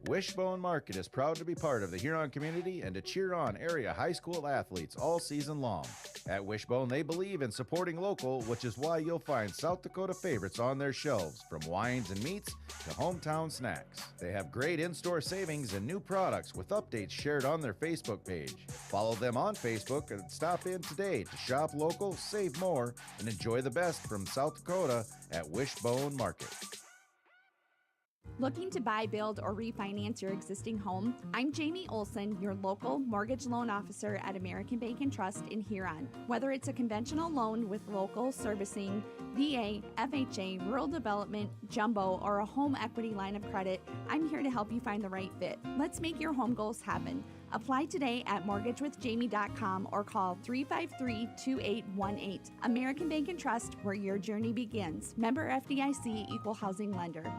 Speaker 8: Wishbone Market is proud to be part of the Huron community and to cheer on area high school athletes all season long. At Wishbone, they believe in supporting local, which is why you'll find South Dakota favorites on their shelves, from wines and meats to hometown snacks. They have great in-store savings and new products with updates shared on their Facebook page. Follow them on Facebook and stop in today to shop local, save more, and enjoy the best from South Dakota at Wishbone Market.
Speaker 9: Looking to buy, build, or refinance your existing home? I'm Jamie Olson, your local mortgage loan officer at American Bank and Trust in Huron. Whether it's a conventional loan with local servicing, VA, FHA, rural development, jumbo, or a home equity line of credit, I'm here to help you find the right fit. Let's make your home goals happen. Apply today at mortgagewithjamie.com or call 353-2818. American Bank and Trust, where your journey begins. Member FDIC, Equal Housing Lender.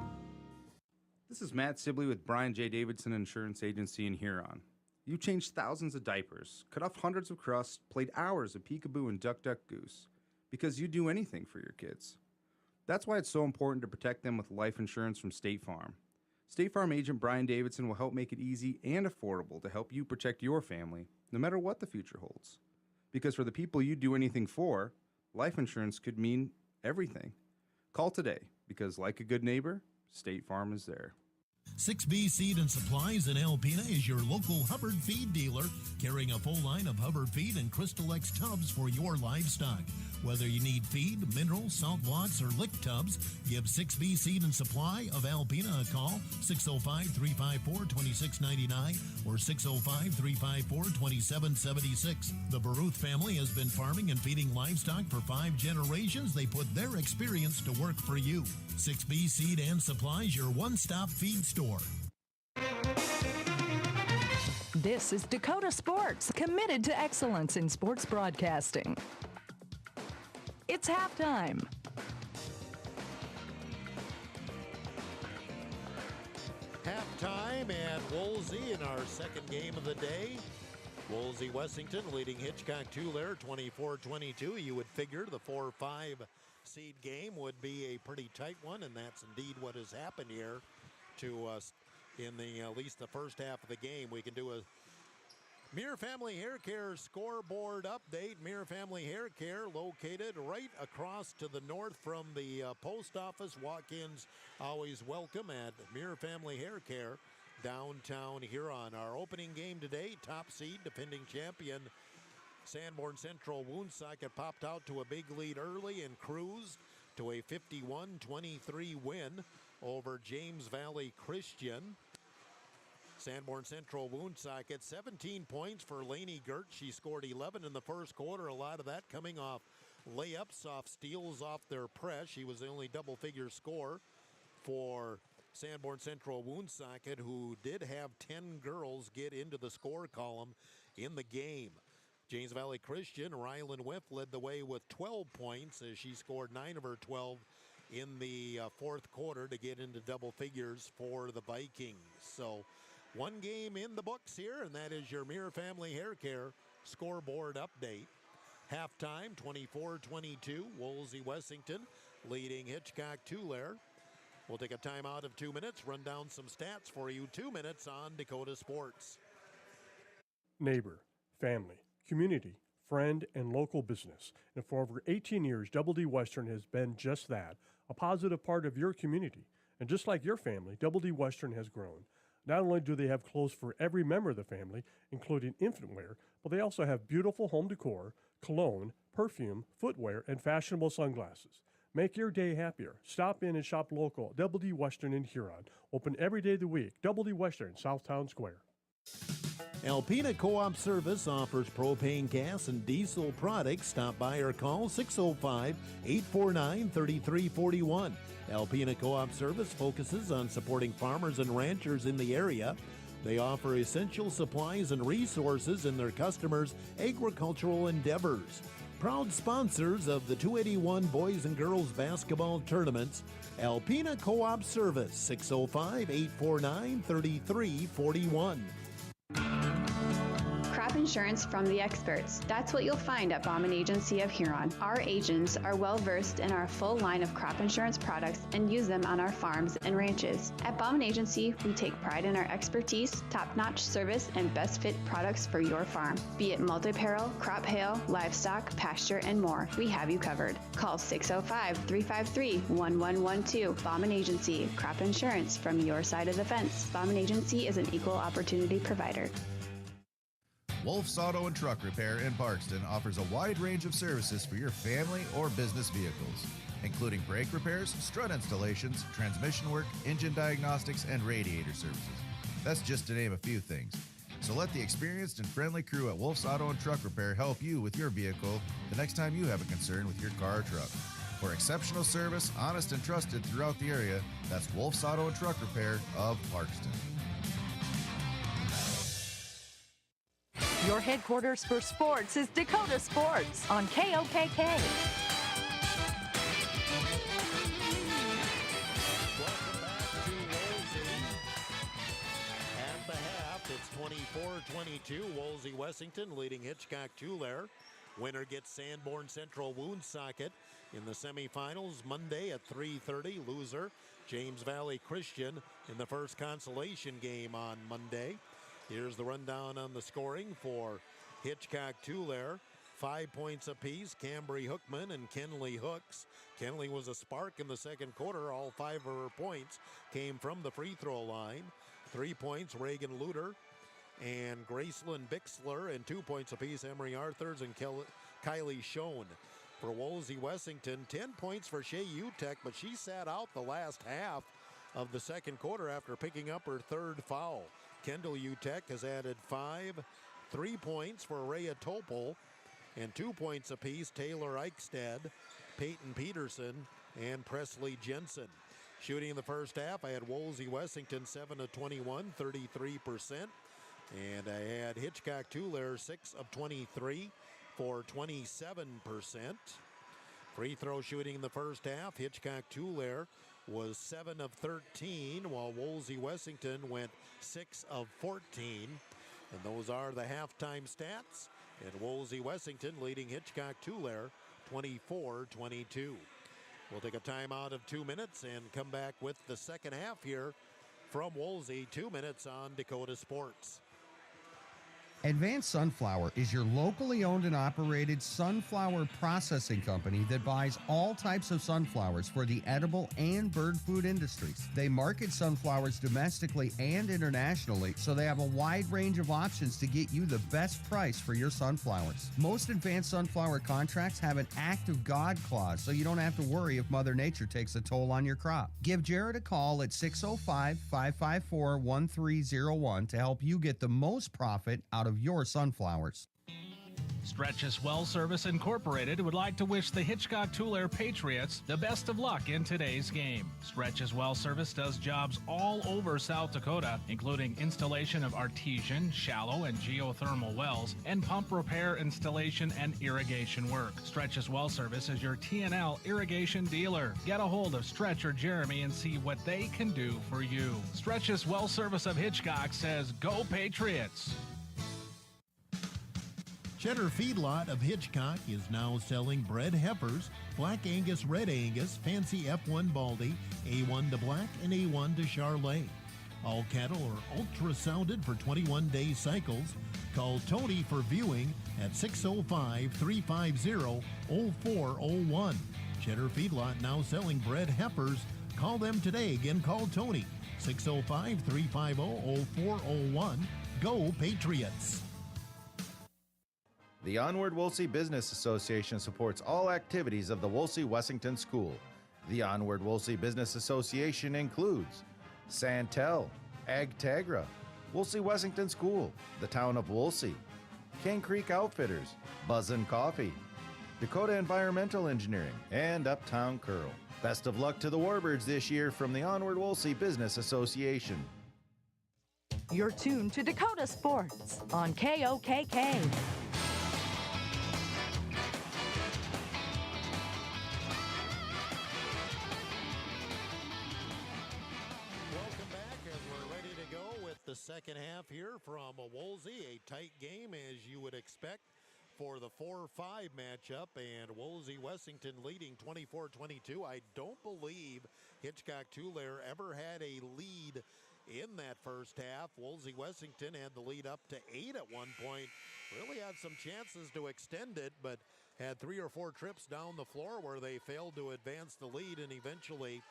Speaker 10: This is Matt Sibley with Brian J. Davidson Insurance Agency in Huron. You changed thousands of diapers, cut off hundreds of crusts, played hours of peekaboo and duck duck goose, because you do anything for your kids. That's why it's so important to protect them with life insurance from State Farm. State Farm agent Brian Davidson will help make it easy and affordable to help you protect your family, no matter what the future holds. Because for the people you do anything for, life insurance could mean everything. Call today, because like a good neighbor, State Farm is there.
Speaker 5: 6B Seed and Supplies in Alpena is your local Hubbard feed dealer, carrying a full line of Hubbard feed and Crystal X tubs for your livestock. Whether you need feed, mineral, salt blocks, or lick tubs, give 6B Seed and Supply of Alpena a call, 605-354-2699 or 605-354-2776. The Baruth family has been farming and feeding livestock for 5 generations. They put their experience to work for you. 6B Seed and Supplies, your one-stop feed store.
Speaker 4: This is Dakota Sports, committed to excellence in sports broadcasting. It's halftime.
Speaker 1: Halftime at Wolsey in our second game of the day. Wolsey Wessington leading Hitchcock-Tulare 24-22. You would figure the 4-5 seed game would be a pretty tight one, and that's indeed what has happened here to us in the at least the first half of the game. We can do a Muir Family Hair Care scoreboard update. Muir Family Hair Care located right across to the north from the post office. Walk-ins always welcome at Muir Family Hair Care, downtown Huron. Our opening game today, top seed, defending champion Sanborn Central Woonsocket popped out to a big lead early and cruised to a 51-23 win over James Valley Christian. Sanborn Central Woonsocket, 17 points for Lainey Gert. She scored 11 in the first quarter. A lot of that coming off layups, off steals, off their press. She was the only double-figure scorer for Sanborn Central Woonsocket, who did have 10 girls get into the score column in the game. James Valley Christian, Rylan Whiff led the way with 12 points as she scored 9 of her 12 in the fourth quarter to get into double figures for the Vikings. So one game in the books here, and that is your Muir Family Hair Care scoreboard update. Halftime, 24-22, Wolsey Wessington leading Hitchcock-Tulare. We'll take a timeout of 2 minutes, run down some stats for you. 2 minutes on Dakota Sports.
Speaker 3: Neighbor, family, community, friend, and local business. And for over 18 years, Double D Western has been just that, a positive part of your community. And just like your family, Double D Western has grown. Not only do they have clothes for every member of the family, including infant wear, but they also have beautiful home decor, cologne, perfume, footwear, and fashionable sunglasses. Make your day happier. Stop in and shop local at Double D Western in Huron. Open every day of the week. Double D Western, Southtown Square.
Speaker 5: Alpena Co-op Service offers propane gas and diesel products. Stop by or call 605-849-3341. Alpena Co-op Service focuses on supporting farmers and ranchers in the area. They offer essential supplies and resources in their customers' agricultural endeavors. Proud sponsors of the 281 Boys and Girls Basketball Tournaments. Alpena Co-op Service, 605-849-3341.
Speaker 11: Crop insurance from the experts. That's what you'll find at Bauman Agency of Huron. Our agents are well versed in our full line of crop insurance products and use them on our farms and ranches. At Bauman Agency, we take pride in our expertise, top-notch service, and best fit products for your farm. Be it multi-peril, crop hail, livestock, pasture, and more, we have you covered. Call 605-353-1112. Bauman Agency, crop insurance from your side of the fence. Bauman Agency is an equal opportunity provider.
Speaker 8: Wolf's Auto and Truck Repair in Parkston offers a wide range of services for your family or business vehicles, including brake repairs, strut installations, transmission work, engine diagnostics, and radiator services. That's just to name a few things. So let the experienced and friendly crew at Wolf's Auto and Truck Repair help you with your vehicle the next time you have a concern with your car or truck. For exceptional service, honest and trusted throughout the area, that's Wolf's Auto and Truck Repair of Parkston.
Speaker 4: Your headquarters for sports is Dakota Sports on KOKK.
Speaker 1: Welcome back to Wolsey. At the half, it's 24-22. Wolsey Wessington leading Hitchcock-Tulare. Winner gets Sanborn Central Woonsocket in the semifinals Monday at 3:30. Loser, James Valley Christian in the first consolation game on Monday. Here's the rundown on the scoring for Hitchcock-Tulare. 5 points apiece, Cambry Hookman and Kenley Hooks. Kenley was a spark in the second quarter. All 5 of her points came from the free throw line. 3 points, Reagan Luter and Gracelyn Bixler, and 2 points apiece, Emery Arthurs and Kylie Schoen. For Wolsey Wessington, 10 points for Shea Utek, but she sat out the last half of the second quarter after picking up her third foul. Kendall Utek has added 5, 3 points for Rhea Topol, and 2 points apiece, Taylor Eichstad, Peyton Peterson, and Presley Jensen. Shooting in the first half, I had Wolsey Wessington 7 of 21, 33%. And I had Hitchcock-Tulare 6 of 23 for 27%. Free throw shooting in the first half, Hitchcock-Tulare was 7 of 13, while Wolsey Wessington went 6 of 14. And those are the halftime stats. And Wolsey Wessington leading Hitchcock-Tulare 24-22. We'll take a timeout of 2 minutes and come back with the second half here from Wolsey. 2 minutes on Dakota Sports.
Speaker 2: Advanced Sunflower is your locally owned and operated sunflower processing company that buys all types of sunflowers for the edible and bird food industries. They market sunflowers domestically and internationally, so they have a wide range of options to get you the best price for your sunflowers. Most Advanced Sunflower contracts have an act of God clause, so you don't have to worry if Mother Nature takes a toll on your crop. Give Jared a call at 605-554-1301 to help you get the most profit out of your sunflowers.
Speaker 6: Stretch's Well Service Incorporated would like to wish the Hitchcock Tulare Patriots the best of luck in today's game. Stretch's Well Service does jobs all over South Dakota, including installation of artesian, shallow, and geothermal wells, and pump repair, installation, and irrigation work. Stretch's Well Service is your TNL irrigation dealer. Get a hold of Stretch or Jeremy and see what they can do for you. Stretch's Well Service of Hitchcock says, "Go Patriots!"
Speaker 5: Cheddar Feedlot of Hitchcock is now selling bred heifers, Black Angus, Red Angus, Fancy F1 Baldy, A1 to Black, and A1 to Charlet. All cattle are ultrasounded for 21-day cycles. Call Tony for viewing at 605-350-0401. Cheddar Feedlot now selling bred heifers. Call them today. Again, call Tony, 605-350-0401. Go Patriots!
Speaker 8: The Onward Wolsey Business Association supports all activities of the Wolsey-Wessington School. The Onward Wolsey Business Association includes Santel, AgTagra, Wolsey-Wessington School, the Town of Wolsey, Cane Creek Outfitters, Buzzin' Coffee, Dakota Environmental Engineering, and Uptown Curl. Best of luck to the Warbirds this year from the Onward Wolsey Business Association.
Speaker 4: You're tuned to Dakota Sports on KOKK.
Speaker 1: The second half here from Wolsey, a tight game as you would expect for the 4-5 matchup, and Wolsey-Wessington leading 24-22. I don't believe Hitchcock-Tulare ever had a lead in that first half. Wolsey-Wessington had the lead up to 8 at one point, really had some chances to extend it, but had 3 or 4 trips down the floor where they failed to advance the lead, and eventually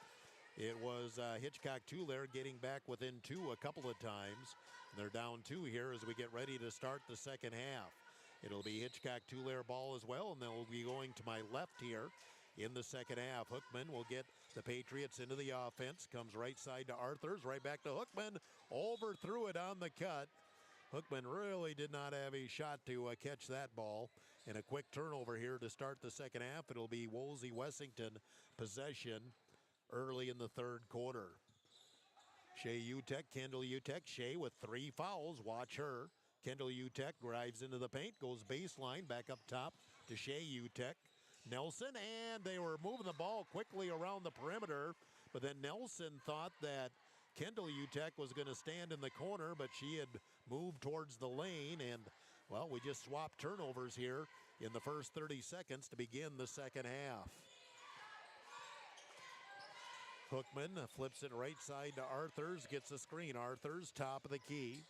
Speaker 1: it was Hitchcock-Tulare getting back within 2 a couple of times. They're down 2 here as we get ready to start the second half. It'll be Hitchcock-Tulare ball as well, and they'll be going to my left here in the second half. Hookman will get the Patriots into the offense. Comes right side to Arthurs, right back to Hookman. Overthrew it on the cut. Hookman really did not have a shot to catch that ball. And a quick turnover here to start the second half. It'll be Wolsey-Wessington possession early in the third quarter. Shea Utek, Kendall Utek. Shea with 3 fouls. Watch her. Kendall Utek drives into the paint, goes baseline, back up top to Shea Utek. Nelson, and they were moving the ball quickly around the perimeter, but then Nelson thought that Kendall Utek was going to stand in the corner, but she had moved towards the lane, and, well, we just swapped turnovers here in the first 30 seconds to begin the second half. Hookman flips it right side to Arthurs, gets a screen. Arthurs, top of the key.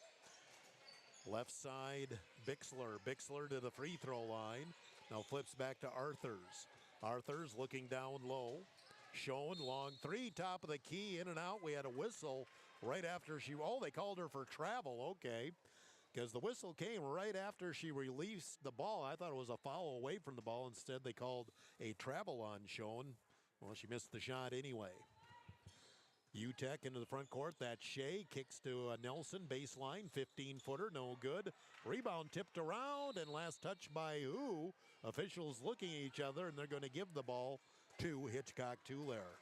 Speaker 1: Left side, Bixler. Bixler to the free throw line. Now flips back to Arthurs. Arthurs looking down low. Schoen, long 3, top of the key, in and out. We had a whistle right after they called her for travel, okay. Because the whistle came right after she released the ball. I thought it was a foul away from the ball. Instead, they called a travel on Schoen. Well, she missed the shot anyway. Utek into the front court. That's Shea. Kicks to Nelson. Baseline. 15-footer. No good. Rebound tipped around. And last touch by who? Officials looking at each other. And they're going to give the ball to Hitchcock-Tulare.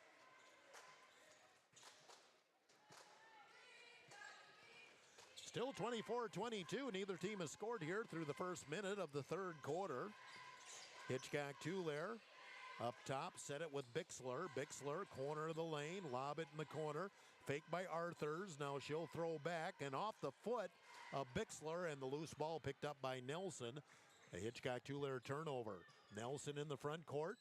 Speaker 1: Still 24-22. Neither team has scored here through the first minute of the third quarter. Hitchcock-Tulare up top, set it with Bixler. Bixler, corner of the lane, lob it in the corner. Fake by Arthurs. Now she'll throw back and off the foot of Bixler, and the loose ball picked up by Nelson. A Hitchcock-Tulare turnover. Nelson in the front court.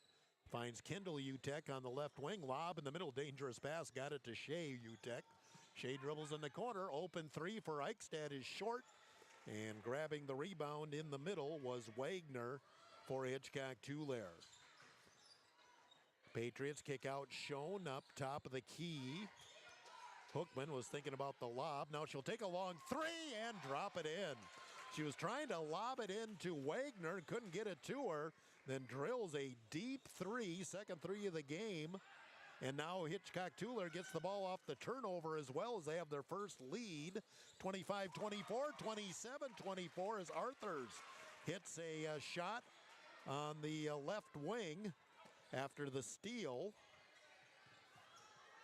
Speaker 1: Finds Kendall Utek on the left wing. Lob in the middle. Dangerous pass. Got it to Shea Utek. Shea dribbles in the corner. Open 3 for Eichstätt is short. And grabbing the rebound in the middle was Wagner for Hitchcock-Tulare. Patriots kick out Schoen up top of the key. Hookman was thinking about the lob. Now she'll take a long three and drop it in. She was trying to lob it into Wagner and couldn't get it to her. Then drills a deep three, second three of the game. And now Hitchcock-Tulare gets the ball off the turnover as well as they have their first lead. 25-24, 27-24 as Arthurs hits a shot on the left wing after the steal.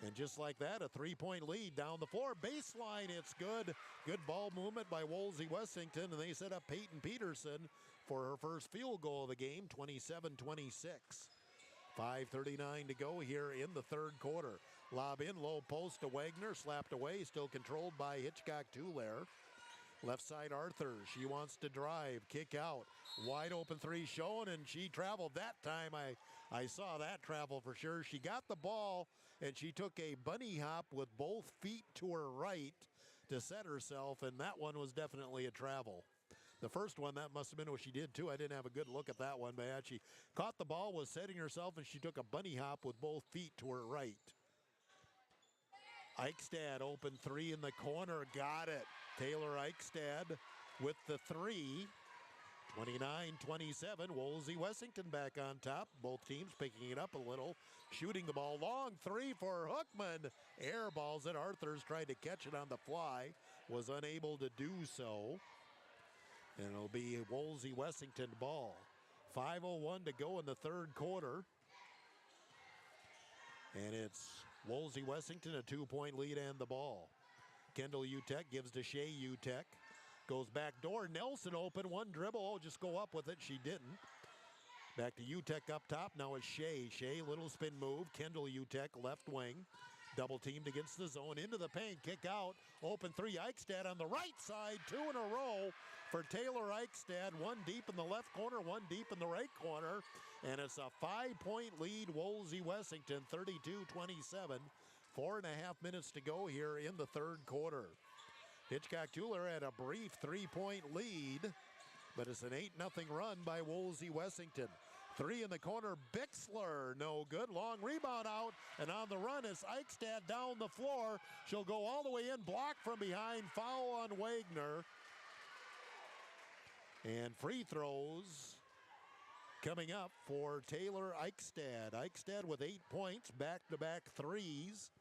Speaker 1: And just like that, a three-point lead down the floor. Baseline, it's good. Good ball movement by Wolsey Wessington, and they set up Peyton Peterson for her first field goal of the game, 27-26. 5:39 to go here in the third quarter. Lob in, low post to Wagner, slapped away, still controlled by Hitchcock-Tulare. Left side Arthur, she wants to drive, kick out. Wide open three shown, and she traveled that time. I saw that travel for sure. She got the ball, and she took a bunny hop with both feet to her right to set herself, and that one was definitely a travel. The first one, that must have been what she did too. I didn't have a good look at that one, but she caught the ball, was setting herself, and she took a bunny hop with both feet to her right. Eichstad open three in the corner, got it. Taylor Eichstad with the three. 29-27, Wolsey Wessington back on top. Both teams picking it up a little. Shooting the ball long three for Hookman. Air balls it. Arthurs tried to catch it on the fly. Was unable to do so. And it'll be Wolsey Wessington ball. 5:01 to go in the third quarter. And it's Wolsey Wessington, a 2-point lead and the ball. Kendall Utek gives to Shea Utek. Goes back door. Nelson open. One dribble. Oh, just go up with it. She didn't. Back to Utek up top. Now it's Shea. Shea, little spin move. Kendall Utek, left wing. Double teamed against the zone. Into the paint. Kick out. Open three. Eichstad on the right side. Two in a row for Taylor Eichstad. One deep in the left corner. One deep in the right corner. And it's a 5-point lead. Wolsey Wessington 32-27. 4.5 minutes to go here in the third quarter. Hitchcock-Tulare had a brief 3-point lead, but it's an 8-0 run by Wolsey Wessington. Three in the corner, Bixler, no good. Long rebound out, and on the run is Eichstad down the floor. She'll go all the way in, blocked from behind, foul on Wagner. And free throws coming up for Taylor Eichstad. Eichstad with 8 points, back-to-back threes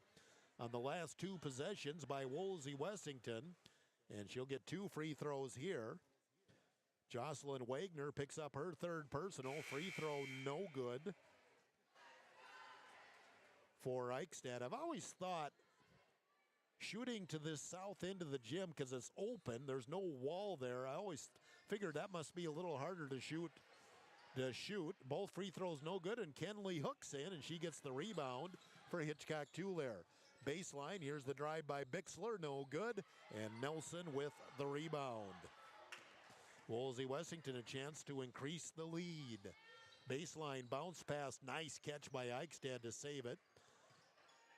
Speaker 1: on the last two possessions by Wolsey Wessington. And she'll get 2 free throws here. Jocelyn Wagner picks up her third personal. Free throw no good for Eichstad. I've always thought shooting to this south end of the gym, because it's open, there's no wall there. I always figured that must be a little harder to shoot. Both free throws no good, and Kenley hooks in, and she gets the rebound for Hitchcock-Tulare. Baseline, here's the drive by Bixler, no good, and Nelson with the rebound. Wolsey Wessington a chance to increase the lead. Baseline bounce pass, nice catch by Eichstad to save it.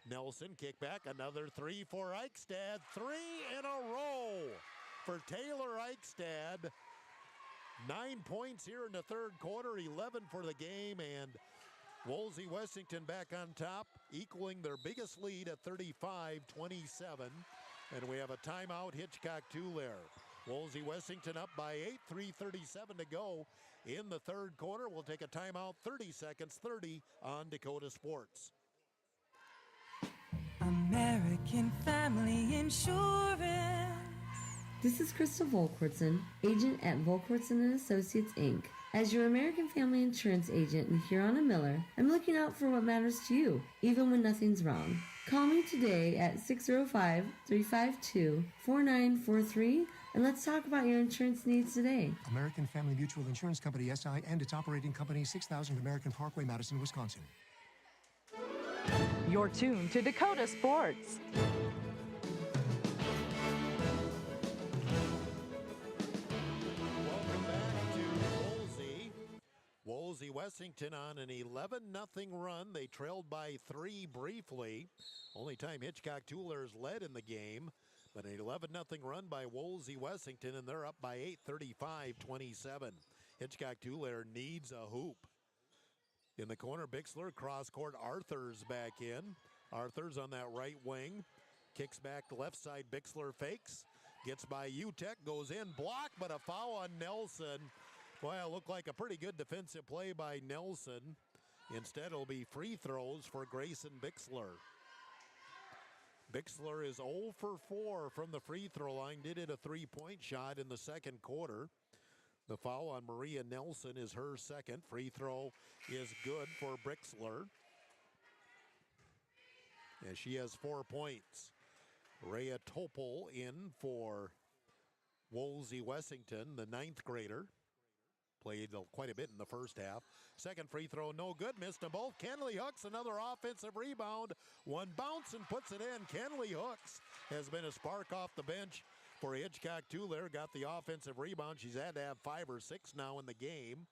Speaker 1: Nelson kick back, another three for Eichstad. 3 in a row for Taylor Eichstad. 9 points here in the third quarter, 11 for the game, and Wolsey Wessington back on top, equaling their biggest lead at 35-27. And we have a timeout, Hitchcock-Tulare. Wolsey Wessington up by 8, 3:37 to go in the third quarter. We'll take a timeout, 30 seconds, 30 on Dakota Sports.
Speaker 12: American Family Insurance.
Speaker 13: This is Crystal Volkwartson, agent at Volkwartson & Associates, Inc. As your American Family Insurance agent in Huron and Miller, I'm looking out for what matters to you, even when nothing's wrong. Call me today at 605-352-4943, and let's talk about your insurance needs today.
Speaker 14: American Family Mutual Insurance Company, SI, and its operating company, 6000 American Parkway, Madison, Wisconsin.
Speaker 4: You're tuned to Dakota Sports.
Speaker 1: Wolsey Wessington on an 11-0 run. They trailed by 3 briefly. Only time Hitchcock-Tulare's led in the game. But an 11-0 run by Wolsey Wessington, and they're up by 8, 35-27. Hitchcock-Tulare needs a hoop. In the corner, Bixler, cross court, Arthur's back in. Arthur's on that right wing. Kicks back left side, Bixler fakes. Gets by UTEC, goes in, blocked, but a foul on Nelson. Boy, it looked like a pretty good defensive play by Nelson. Instead, it'll be free throws for Grayson Bixler. Bixler is 0 for 4 from the free throw line. Did hit a three-point shot in the second quarter. The foul on Maria Nelson is her second. Free throw is good for Bixler. And she has 4 points. Rhea Topol in for Wolsey Wessington, the 9th grader. Played quite a bit in the first half. Second free throw, no good. Missed them both. Kenley Hooks, another offensive rebound. One bounce and puts it in. Kenley Hooks has been a spark off the bench for Hitchcock-Tulare. Got the offensive rebound. She's had to have 5 or 6 now in the game.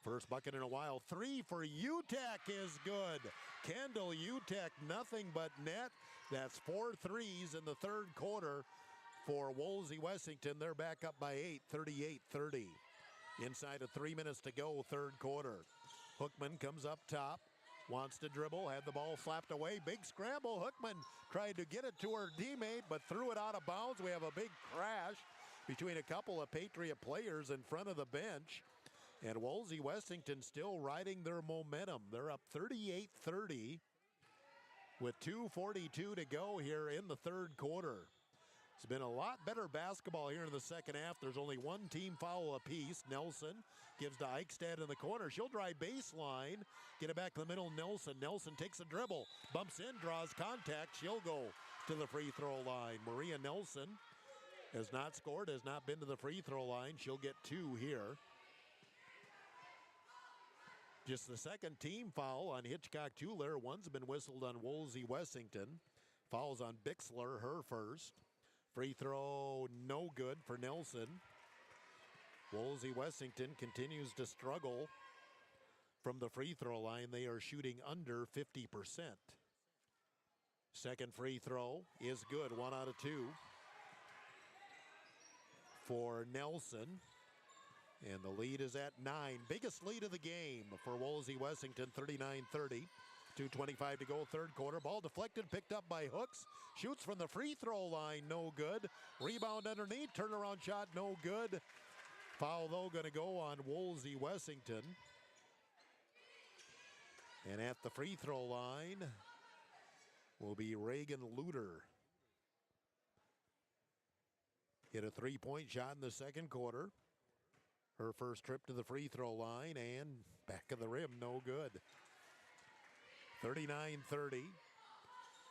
Speaker 1: First bucket in a while. 3 for UTEC is good. Kendall UTEC, nothing but net. That's 4 threes in the third quarter for Wolsey Wessington. They're back up by 8, 38-30. Inside of 3 minutes to go, third quarter. Hookman comes up top, wants to dribble, had the ball slapped away. Big scramble. Hookman tried to get it to her teammate, but threw it out of bounds. We have a big crash between a couple of Patriot players in front of the bench. And Wolsey Wessington still riding their momentum. They're up 38-30 with 2:42 to go here in the third quarter. It's been a lot better basketball here in the second half. There's only one team foul apiece. Nelson gives to Eichstad in the corner. She'll drive baseline, get it back to the middle. Nelson takes a dribble, bumps in, draws contact. She'll go to the free throw line. Maria Nelson has not scored, has not been to the free throw line. She'll get 2 here. Just the second team foul on Hitchcock-Tulare. One's been whistled on Wolsey Wessington. Fouls on Bixler, her first. Free throw, no good for Nelson. Wolsey Wessington continues to struggle from the free throw line. They are shooting under 50%. Second free throw is good, 1 out of 2 for Nelson. And the lead is at 9. Biggest lead of the game for Wolsey Wessington, 39-30. 2:25 to go, third quarter. Ball deflected, picked up by Hooks. Shoots from the free throw line, no good. Rebound underneath, turnaround shot, no good. Foul, though, going to go on Wolsey Wessington. And at the free throw line will be Reagan Luter. Hit a three-point shot in the second quarter. Her first trip to the free throw line and back of the rim, no good. 39-30.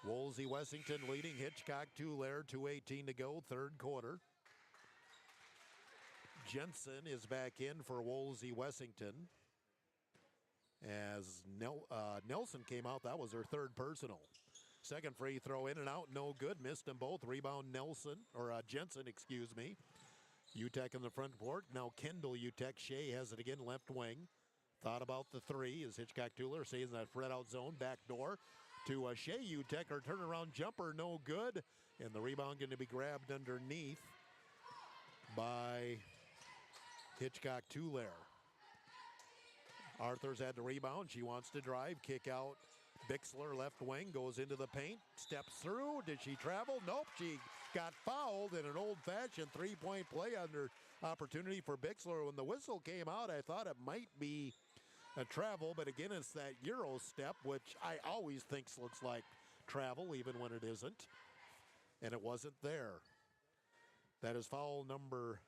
Speaker 1: Wolsey Wessington leading Hitchcock-Tulare, 2:18 to go, third quarter. Jensen is back in for Wolsey Wessington. As Nelson came out, that was her third personal. Second free throw in and out, no good. Missed them both. Rebound Jensen, excuse me. UTEC in the front court. Now Kendall UTEC. Shea has it again, left wing. Thought about the three as Hitchcock-Tulare stays in that spread out zone. Back door to Shea UTEC. Her turnaround jumper, no good. And the rebound going to be grabbed underneath by Hitchcock-Tulare. Arthur's had the rebound. She wants to drive, kick out. Bixler left wing, goes into the paint, steps through. Did she travel? Nope, she got fouled in an old-fashioned three-point play under opportunity for Bixler. When the whistle came out, I thought it might be a travel, but again, it's that Euro step, which I always think looks like travel, even when it isn't. And it wasn't there. That is foul number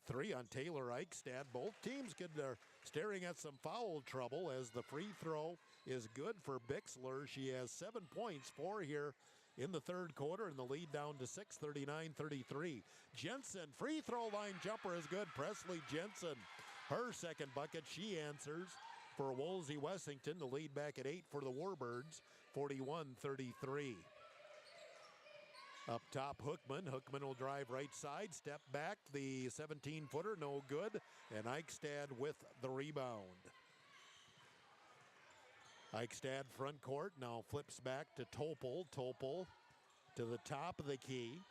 Speaker 1: 3 on Taylor Eichstad. Both teams are staring at some foul trouble as the free throw is good for Bixler. She has 7 points, 4 here in the third quarter, and the lead down to 6, 39-33. Jensen, free throw line jumper is good. Presley Jensen, her second bucket, she answers for Wolsey Wessington. The lead back at 8 for the Warbirds, 41-33. Up top, Hookman. Hookman will drive right side, step back. The 17-footer, no good. And Eichstad with the rebound. Eichstad front court, now flips back to Topol. Topol to the top of the key.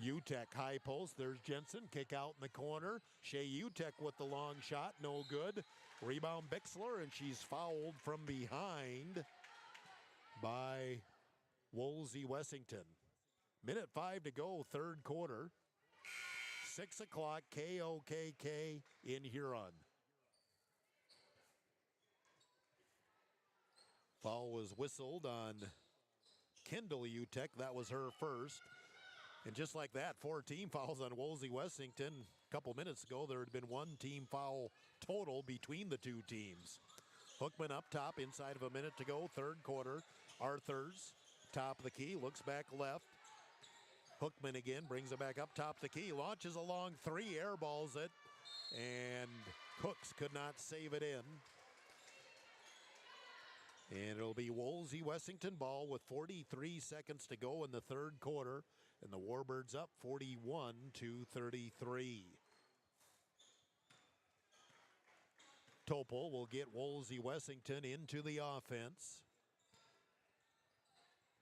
Speaker 1: Utek high post. There's Jensen. Kick out in the corner. Shea Utek with the long shot. No good. Rebound Bixler, and she's fouled from behind by Woolsey Wessington. Minute 5 to go, third quarter. 6 o'clock, KOKK in Huron. Foul was whistled on Kendall Utek. That was her first. And just like that, 4 team fouls on Woolsey Wessington. A couple minutes ago, there had been 1 team foul total between the 2 teams. Hookman up top, inside of a minute to go, third quarter. Arthurs, top of the key, looks back left. Hookman again, brings it back up top of the key, launches a long 3, airballs it, and Cooks could not save it in. And it'll be Woolsey Wessington ball with 43 seconds to go in the third quarter. And the Warbirds up 41-33. Topol will get Woolsey Wessington into the offense.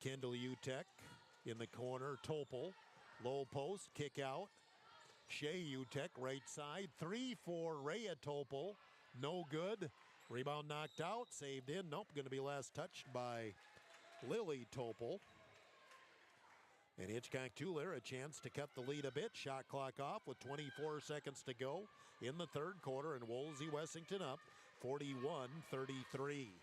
Speaker 1: Kendall Utek in the corner. Topol, low post, kick out. Shea Utek, right side. 3 for Rhea Topol. No good. Rebound knocked out, saved in. Nope, going to be last touched by Lily Topol. And Hitchcock-Tuller a chance to cut the lead a bit. Shot clock off with 24 seconds to go in the third quarter, and Woolsey Wessington up 41-33.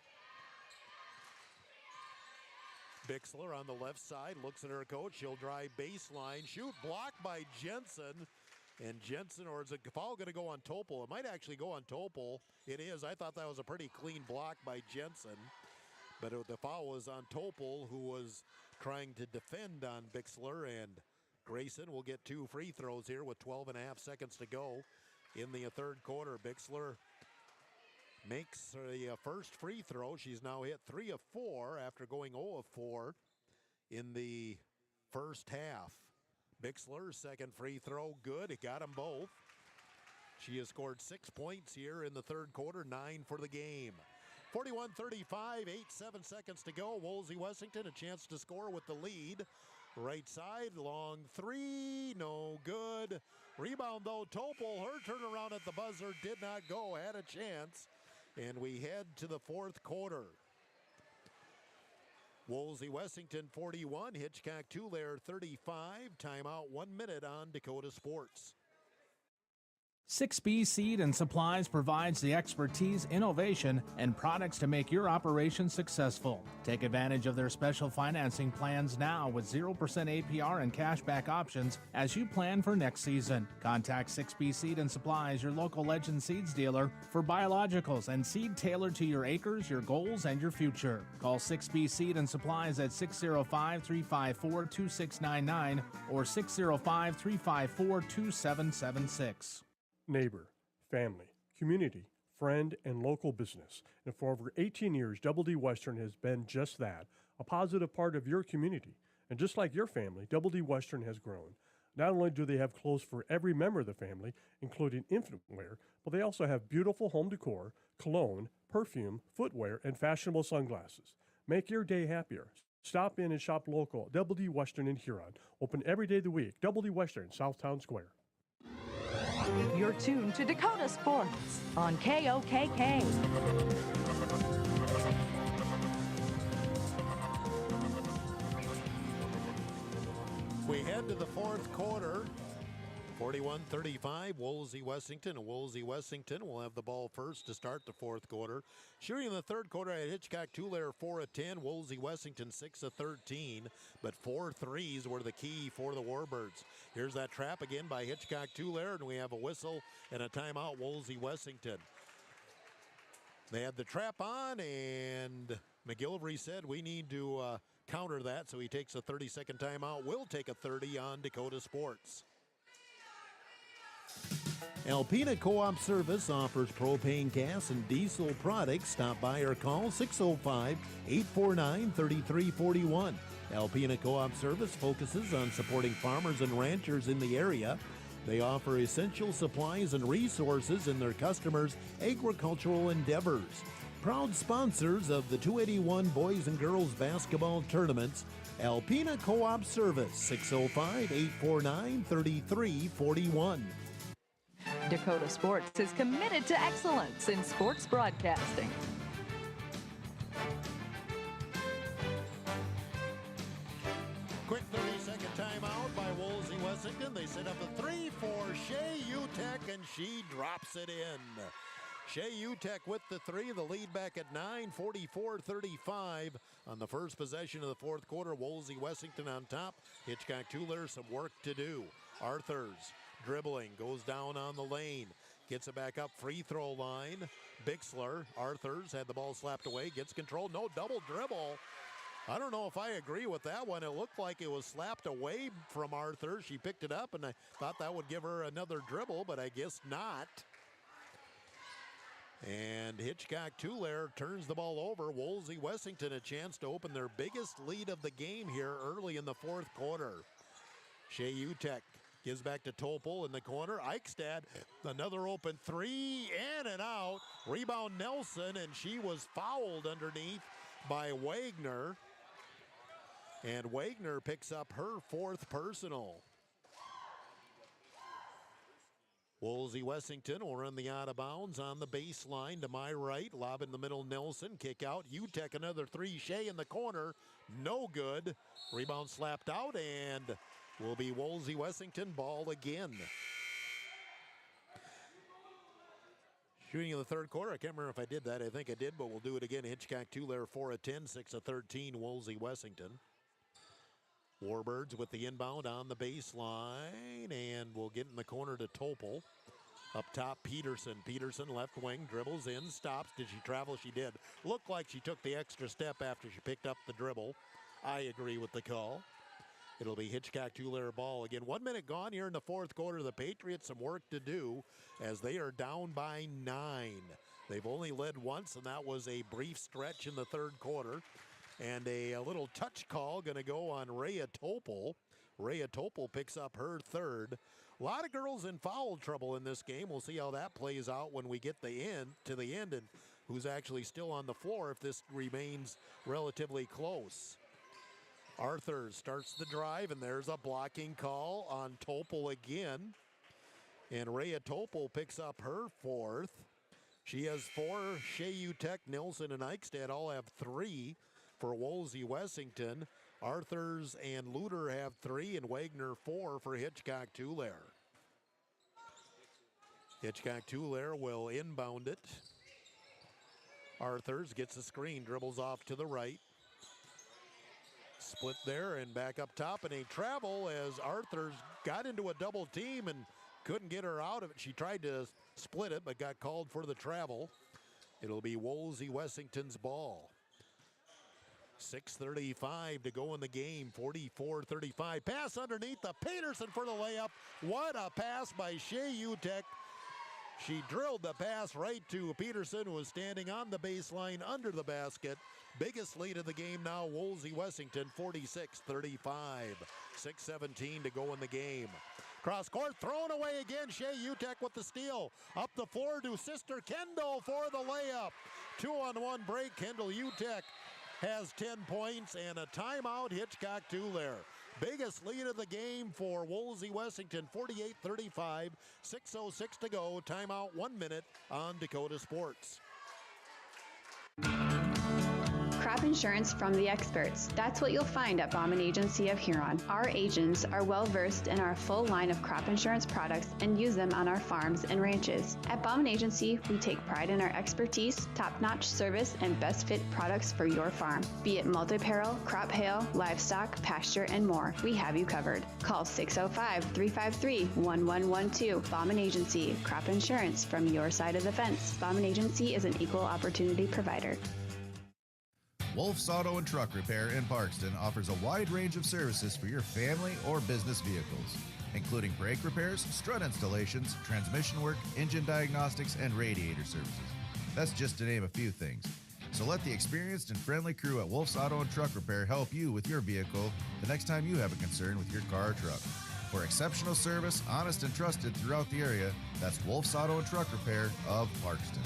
Speaker 1: Bixler on the left side looks at her coach. She'll drive baseline, shoot, blocked by Jensen. And Jensen, or is the foul going to go on Topol? It might actually go on Topol. It is. I thought that was a pretty clean block by Jensen. But the foul was on Topol, who was trying to defend on Bixler, and Grayson will get 2 free throws here with 12.5 seconds to go in the third quarter. Bixler makes the first free throw. She's now hit 3 of 4 after going 0 of 4 in the first half. Bixler's second free throw, good. It got them both. She has scored 6 points here in the third quarter, 9 for the game. 41-35, 8-7 seconds to go. Woolsey Wessington a chance to score with the lead. Right side, long 3, no good. Rebound though, Topol, her turnaround at the buzzer did not go, had a chance. And we head to the fourth quarter. Woolsey Wessington 41, Hitchcock-Tuller 35. Timeout, 1 minute on Dakota Sports.
Speaker 6: 6B Seed and Supplies provides the expertise, innovation, and products to make your operation successful. Take advantage of their special financing plans now with 0% APR and cashback options as you plan for next season. Contact 6B Seed and Supplies, your local Legend Seeds dealer, for biologicals and seed tailored to your acres, your goals, and your future. Call 6B Seed and Supplies at 605-354-2699 or 605-354-2776.
Speaker 3: Neighbor, family, community, friend, and local business. And for over 18 years, Double D Western has been just that, a positive part of your community. And just like your family, Double D Western has grown. Not only do they have clothes for every member of the family, including infant wear, but they also have beautiful home decor, cologne, perfume, footwear, and fashionable sunglasses. Make your day happier. Stop in and shop local. Double D Western in Huron. Open every day of the week. Double D Western, Southtown Square.
Speaker 4: You're tuned to Dakota Sports on KOKK.
Speaker 1: We head to the fourth quarter. 41-35, Woolsey Wessington. And Woolsey Wessington will have the ball first to start the fourth quarter. Shooting in the third quarter at Hitchcock-Tuller, 4 of 10. Woolsey Wessington, 6 of 13. But 4 threes were the key for the Warbirds. Here's that trap again by Hitchcock-Tuller, and we have a whistle and a timeout, Woolsey Wessington. They had the trap on, and McGilvery said we need to counter that, so he takes a 30-second timeout. We'll take a 30 on Dakota Sports.
Speaker 5: Alpena Co-op Service offers propane gas and diesel products. Stop by or call 605-849-3341. Alpena Co-op Service focuses on supporting farmers and ranchers in the area. They offer essential supplies and resources in their customers' agricultural endeavors. Proud sponsors of the 281 Boys and Girls Basketball Tournaments,
Speaker 1: Alpena Co-op Service, 605-849-3341.
Speaker 4: Dakota Sports is committed to excellence in sports broadcasting.
Speaker 1: Quick 30-second timeout by Wolsey Wessington. They set up a 3 for Shea Uteck, and she drops it in. Shea Uteck with the 3, the lead back at 9, 44-35 on the first possession of the fourth quarter. Wolsey Wessington on top. Hitchcock-Tuller, some work to do. Arthurs dribbling, goes down on the lane, gets it back up free throw line. Bixler, Arthurs had the ball slapped away, gets control, no double dribble. I don't know if I agree with that one. It looked like it was slapped away from Arthur. She picked it up, and I thought that would give her another dribble, but I guess not. And Hitchcock-Tuller turns the ball over. Wolsey Wessington a chance to open their biggest lead of the game here early in the fourth quarter. Shea Uteck gives back to Topol in the corner. Eichstad, another open 3, in and out. Rebound Nelson, and she was fouled underneath by Wagner. And Wagner picks up her 4th personal. Wolsey Wessington will run the out of bounds on the baseline to my right. Lob in the middle, Nelson. Kick out. Uteck another 3. Shea in the corner. No good. Rebound slapped out, and will be Wolsey Wessington ball again. Shooting in the third quarter. I can't remember if I did that. I think I did, but we'll do it again. Hitchcock-Tuller 4 of 10, 6 of 13. Wolsey Wessington. Warbirds with the inbound on the baseline, and we'll get in the corner to Topol. Up top, Peterson. Peterson, left wing, dribbles in, stops. Did she travel? She did. Looked like she took the extra step after she picked up the dribble. I agree with the call. It'll be Hitchcock-Tuller ball again. 1 minute gone here in the fourth quarter. The Patriots some work to do as they are down by 9. They've only led once, and that was a brief stretch in the third quarter. And a little touch call going to go on Rhea Topol. Rhea Topol picks up her 3rd. A lot of girls in foul trouble in this game. We'll see how that plays out when we get to the end and who's actually still on the floor if this remains relatively close. Arthur starts the drive, and there's a blocking call on Topol again. And Rhea Topol picks up her 4th. She has 4. Shea Uteck, Nelson, and Eichstad all have 3. For Wolsey Wessington, Arthurs and Luter have 3, and Wagner 4 for Hitchcock-Tuller. Hitchcock-Tuller will inbound it. Arthurs gets a screen, dribbles off to the right. Split there and back up top, and a travel as Arthurs got into a double team and couldn't get her out of it. She tried to split it, but got called for the travel. It'll be Wolsey Wessington's ball. 6:35 to go in the game, 44-35. Pass underneath the Peterson for the layup. What a pass by Shea Uteck. She drilled the pass right to Peterson, who was standing on the baseline under the basket. Biggest lead of the game now, Wolsey Wessington, 46-35. 6:17 to go in the game. Cross court, thrown away again. Shea Uteck with the steal. Up the floor to Sister Kendall for the layup. 2-on-1 break. Kendall Uteck has 10 points and a timeout. Hitchcock-Tuller. Biggest lead of the game for Wolsey Wessington, 48-35. 6:06 to go. Timeout, 1 minute on Dakota Sports.
Speaker 11: Crop insurance from the experts. That's what you'll find at Bauman Agency of Huron. Our agents are well versed in our full line of crop insurance products and use them on our farms and ranches. At Bauman Agency, we take pride in our expertise, top-notch service, and best fit products for your farm. Be it multi-peril, crop hail, livestock, pasture, and more, we have you covered. Call 605-353-1112. Bauman Agency, crop insurance from your side of the fence. Bauman Agency is an equal opportunity provider.
Speaker 8: Wolf's Auto and Truck Repair in Parkston offers a wide range of services for your family or business vehicles, including brake repairs, strut installations, transmission work, engine diagnostics, and radiator services. That's just to name a few things. So let the experienced and friendly crew at Wolf's Auto and Truck Repair help you with your vehicle the next time you have a concern with your car or truck. For exceptional service, honest and trusted throughout the area, that's Wolf's Auto and Truck Repair of Parkston.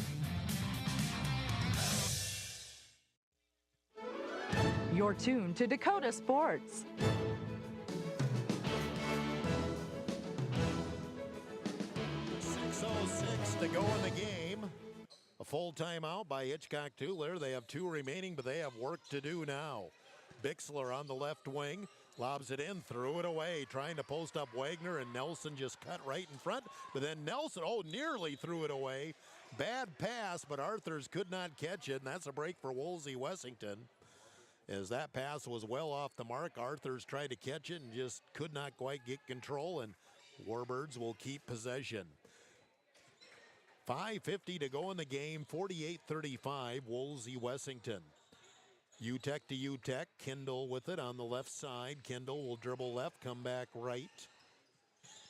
Speaker 4: You're tuned to Dakota Sports.
Speaker 1: 6:06 to go in the game. A full timeout by Hitchcock-Tuller. They have 2 remaining, but they have work to do now. Bixler on the left wing, lobs it in, threw it away, trying to post up Wagner, and Nelson just cut right in front. But then Nelson, nearly threw it away. Bad pass, but Arthurs could not catch it, and that's a break for Wolsey Wessington. As that pass was well off the mark, Arthurs tried to catch it and just could not quite get control, and Warbirds will keep possession. 5:50 to go in the game, 48-35, Wolsey Wessington. UTEC to UTEC, Kendall with it on the left side. Kendall will dribble left, come back right.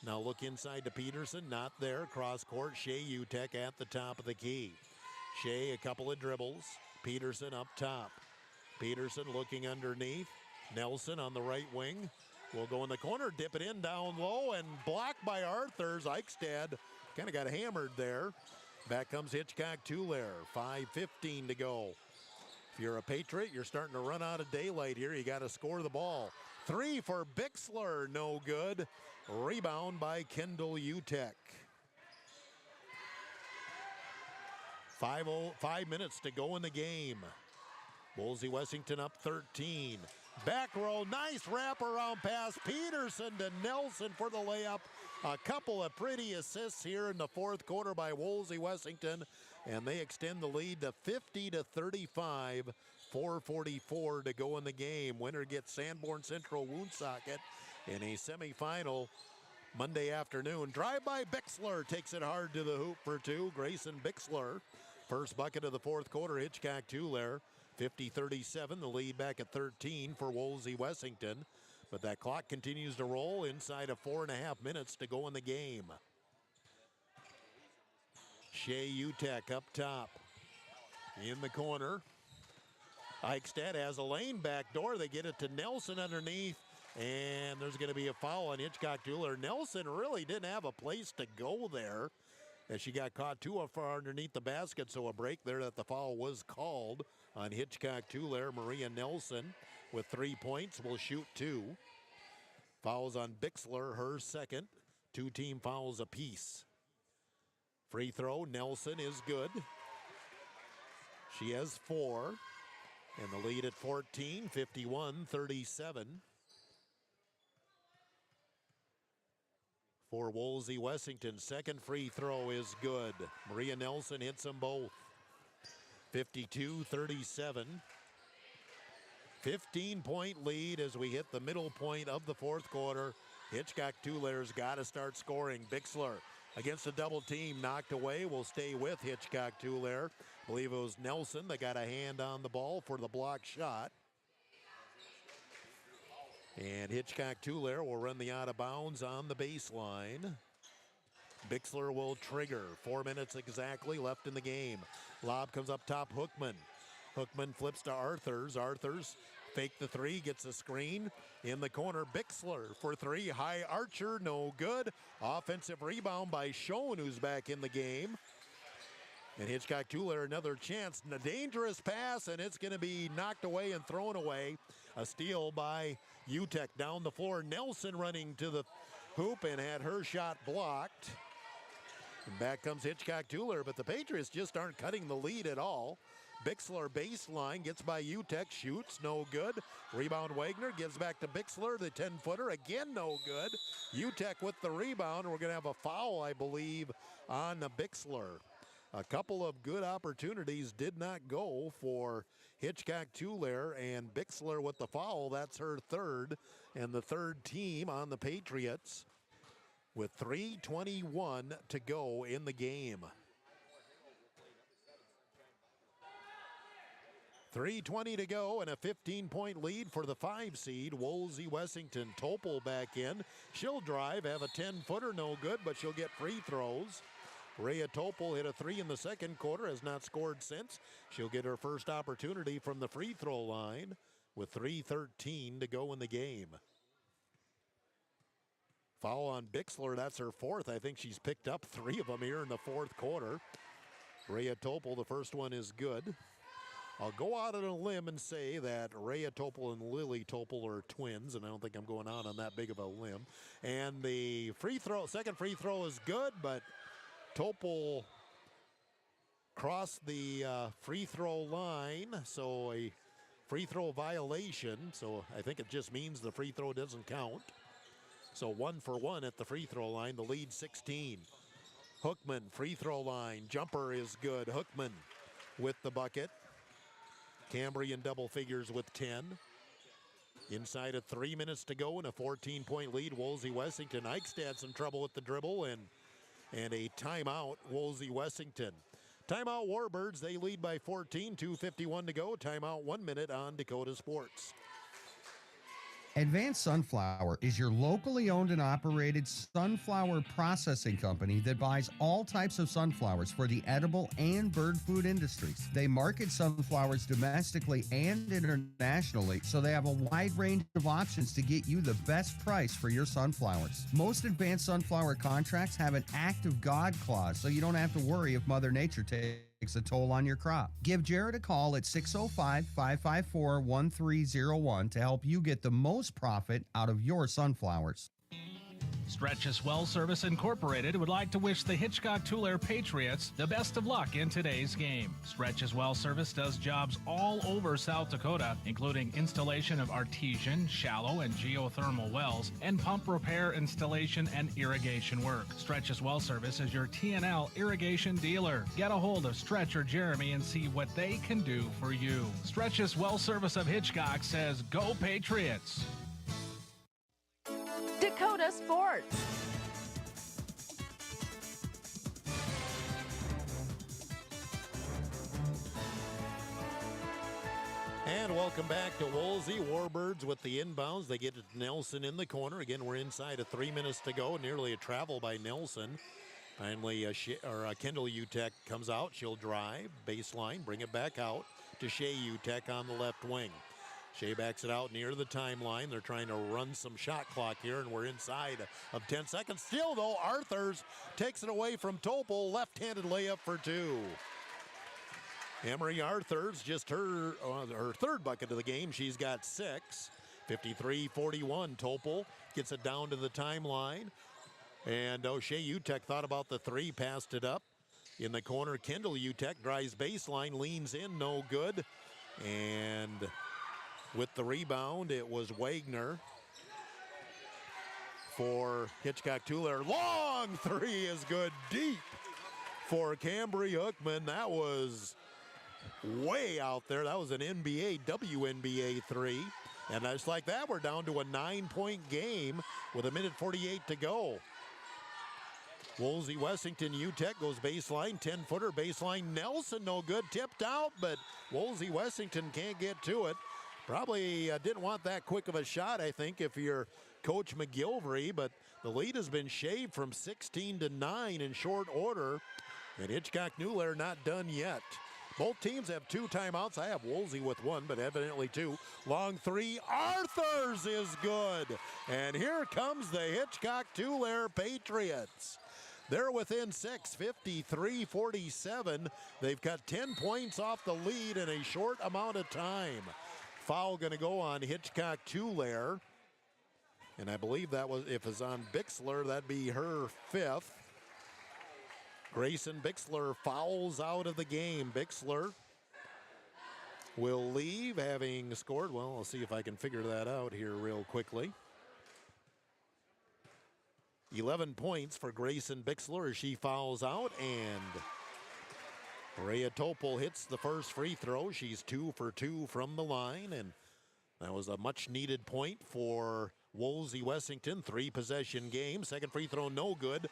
Speaker 1: Now look inside to Peterson, not there. Cross court, Shea UTEC at the top of the key. Shea, a couple of dribbles. Peterson up top. Peterson looking underneath. Nelson on the right wing. Will go in the corner, dip it in down low, and blocked by Arthurs. Eichstad kind of got hammered there. Back comes Hitchcock-Tuller. 5:15 to go. If you're a Patriot, you're starting to run out of daylight here. You got to score the ball. 3 for Bixler, no good. Rebound by Kendall UTEC. 5 minutes to go in the game. Wolsey Wessington up 13. Back row, nice wraparound pass. Peterson to Nelson for the layup. A couple of pretty assists here in the fourth quarter by Wolsey Wessington, and they extend the lead to 50-35. 4:44 to go in the game. Winner gets Sanborn Central Woonsocket in a semifinal Monday afternoon. Drive by Bixler takes it hard to the hoop for 2. Grayson Bixler, first bucket of the fourth quarter. Hitchcock-Tuller. 50-37, the lead back at 13 for Wolsey Wessington. But that clock continues to roll inside of 4.5 minutes to go in the game. Shea UTEC up top. In the corner. Eichstad has a lane back door. They get it to Nelson underneath. And there's going to be a foul on Hitchcock-Tuller. Nelson really didn't have a place to go there, as she got caught too far underneath the basket. So a break there that the foul was called on Hitchcock-Tuller. Maria Nelson with 3 points will shoot 2. Fouls on Bixler, her second. 2 team fouls apiece. Free throw, Nelson is good. She has 4. And the lead at 14, 51-37. For Wolsey Wessington, second free throw is good. Maria Nelson hits them both. 52-37. 15-point lead as we hit the middle point of the fourth quarter. Hitchcock-Tuller's got to start scoring. Bixler against a double team, knocked away, will stay with Hitchcock-Tuller. I believe it was Nelson that got a hand on the ball for the block shot. And Hitchcock-Tuller will run the out of bounds on the baseline. Bixler will trigger. 4 minutes exactly left in the game. Lob comes up top, Hookman. Hookman flips to Arthurs. Arthurs fake the 3, gets a screen. In the corner, Bixler for 3. High archer, no good. Offensive rebound by Schoen, who's back in the game. And Hitchcock-Tuller another chance. A dangerous pass, and it's going to be knocked away and thrown away. A steal by UTEC down the floor. Nelson running to the hoop and had her shot blocked. And back comes Hitchcock-Tuller, but the Patriots just aren't cutting the lead at all. Bixler baseline, gets by UTEC, shoots, no good. Rebound Wagner, gives back to Bixler, the 10-footer, again no good. UTEC with the rebound. We're going to have a foul, I believe, on the Bixler. A couple of good opportunities did not go for Hitchcock-Tuller, and Bixler with the foul. That's her third, and the third team on the Patriots with 3:21 to go in the game. 3:20 to go and a 15-point lead for the 5 seed, Wolsey Wessington. Topol back in. She'll drive, have a 10-footer, no good, but she'll get free throws. Rhea Topol hit a 3 in the second quarter, has not scored since. She'll get her first opportunity from the free throw line with 3:13 to go in the game. Foul on Bixler, that's her fourth. I think she's picked up 3 of them here in the fourth quarter. Rhea Topol, the first one is good. I'll go out on a limb and say that Rhea Topol and Lily Topol are twins, and I don't think I'm going out on that big of a limb. And the second free throw is good, but Topol crossed the free throw line, so a free throw violation. So I think it just means the free throw doesn't count. So 1 for 1 at the free throw line. The lead 16. Hookman, free throw line. Jumper is good. Hookman with the bucket. Cambrian double figures with 10. Inside of 3 minutes to go and a 14-point lead. Wolsey Wessington. Eichstad had some trouble with the dribble and a timeout. Wolsey Wessington. Timeout Warbirds. They lead by 14. 2:51 to go. Timeout 1 minute on Dakota Sports.
Speaker 2: Advanced Sunflower is your locally owned and operated sunflower processing company that buys all types of sunflowers for the edible and bird food industries. They market sunflowers domestically and internationally, so they have a wide range of options to get you the best price for your sunflowers. Most Advanced Sunflower contracts have an Act of God clause, so you don't have to worry if Mother Nature takes a toll on your crop. Give Jared a call at 605-554-1301 to help you get the most profit out of your sunflowers.
Speaker 6: Stretch's Well Service Incorporated would like to wish the Hitchcock-Tulare Patriots the best of luck in today's game. Stretch's Well Service does jobs all over South Dakota, including installation of artesian, shallow, and geothermal wells, and pump repair, installation, and irrigation work. Stretch's Well Service is your TNL irrigation dealer. Get a hold of Stretch or Jeremy and see what they can do for you. Stretch's Well Service of Hitchcock says, "Go Patriots!"
Speaker 4: Dakota Sports.
Speaker 1: And welcome back to Wolsey. Warbirds with the inbounds. They get it to Nelson in the corner. Again, we're inside of 3 minutes to go. Nearly a travel by Nelson. Finally, Kendall Utek comes out. She'll drive, baseline, bring it back out to Shea Utek on the left wing. Shea backs it out near the timeline. They're trying to run some shot clock here, and we're inside of 10 seconds. Still, though, Arthurs takes it away from Topol. Left-handed layup for two. Emery Arthurs, just her third bucket of the game. She's got 6. 53-41. Topol gets it down to the timeline. And O'Shea Utek thought about the three, passed it up. In the corner, Kendall Utek drives baseline, leans in, no good. And with the rebound, it was Wagner for Hitchcock-Tulare. Long three is good, deep for Cambry Hookman. That was way out there. That was an WNBA three. And just like that, we're down to a 9-point game with 1:48 to go. Wolsey Wessington Utek goes baseline, 10-footer baseline. Nelson no good, tipped out, but Wolsey Wessington can't get to it. Probably didn't want that quick of a shot, I think, if you're Coach McGilvery, but the lead has been shaved from 16 to 9 in short order, and Hitchcock-Tulare not done yet. Both teams have 2 timeouts. I have Wolsey with 1, but evidently 2. Long three, Arthurs is good. And here comes the Hitchcock-Tulare Patriots. They're within 6, 53-47. They've got 10 points off the lead in a short amount of time. Foul going to go on Hitchcock-Tulare. And I believe that was, if it's on Bixler, that'd be her 5th. Grayson Bixler fouls out of the game. Bixler will leave having scored. Well, I'll see if I can figure that out here real quickly. 11 points for Grayson Bixler as she fouls out, and Rhea Topol hits the first free throw. She's 2 for 2 from the line, and that was a much needed point for Wolsey Wessington. 3-possession game. Second free throw no good.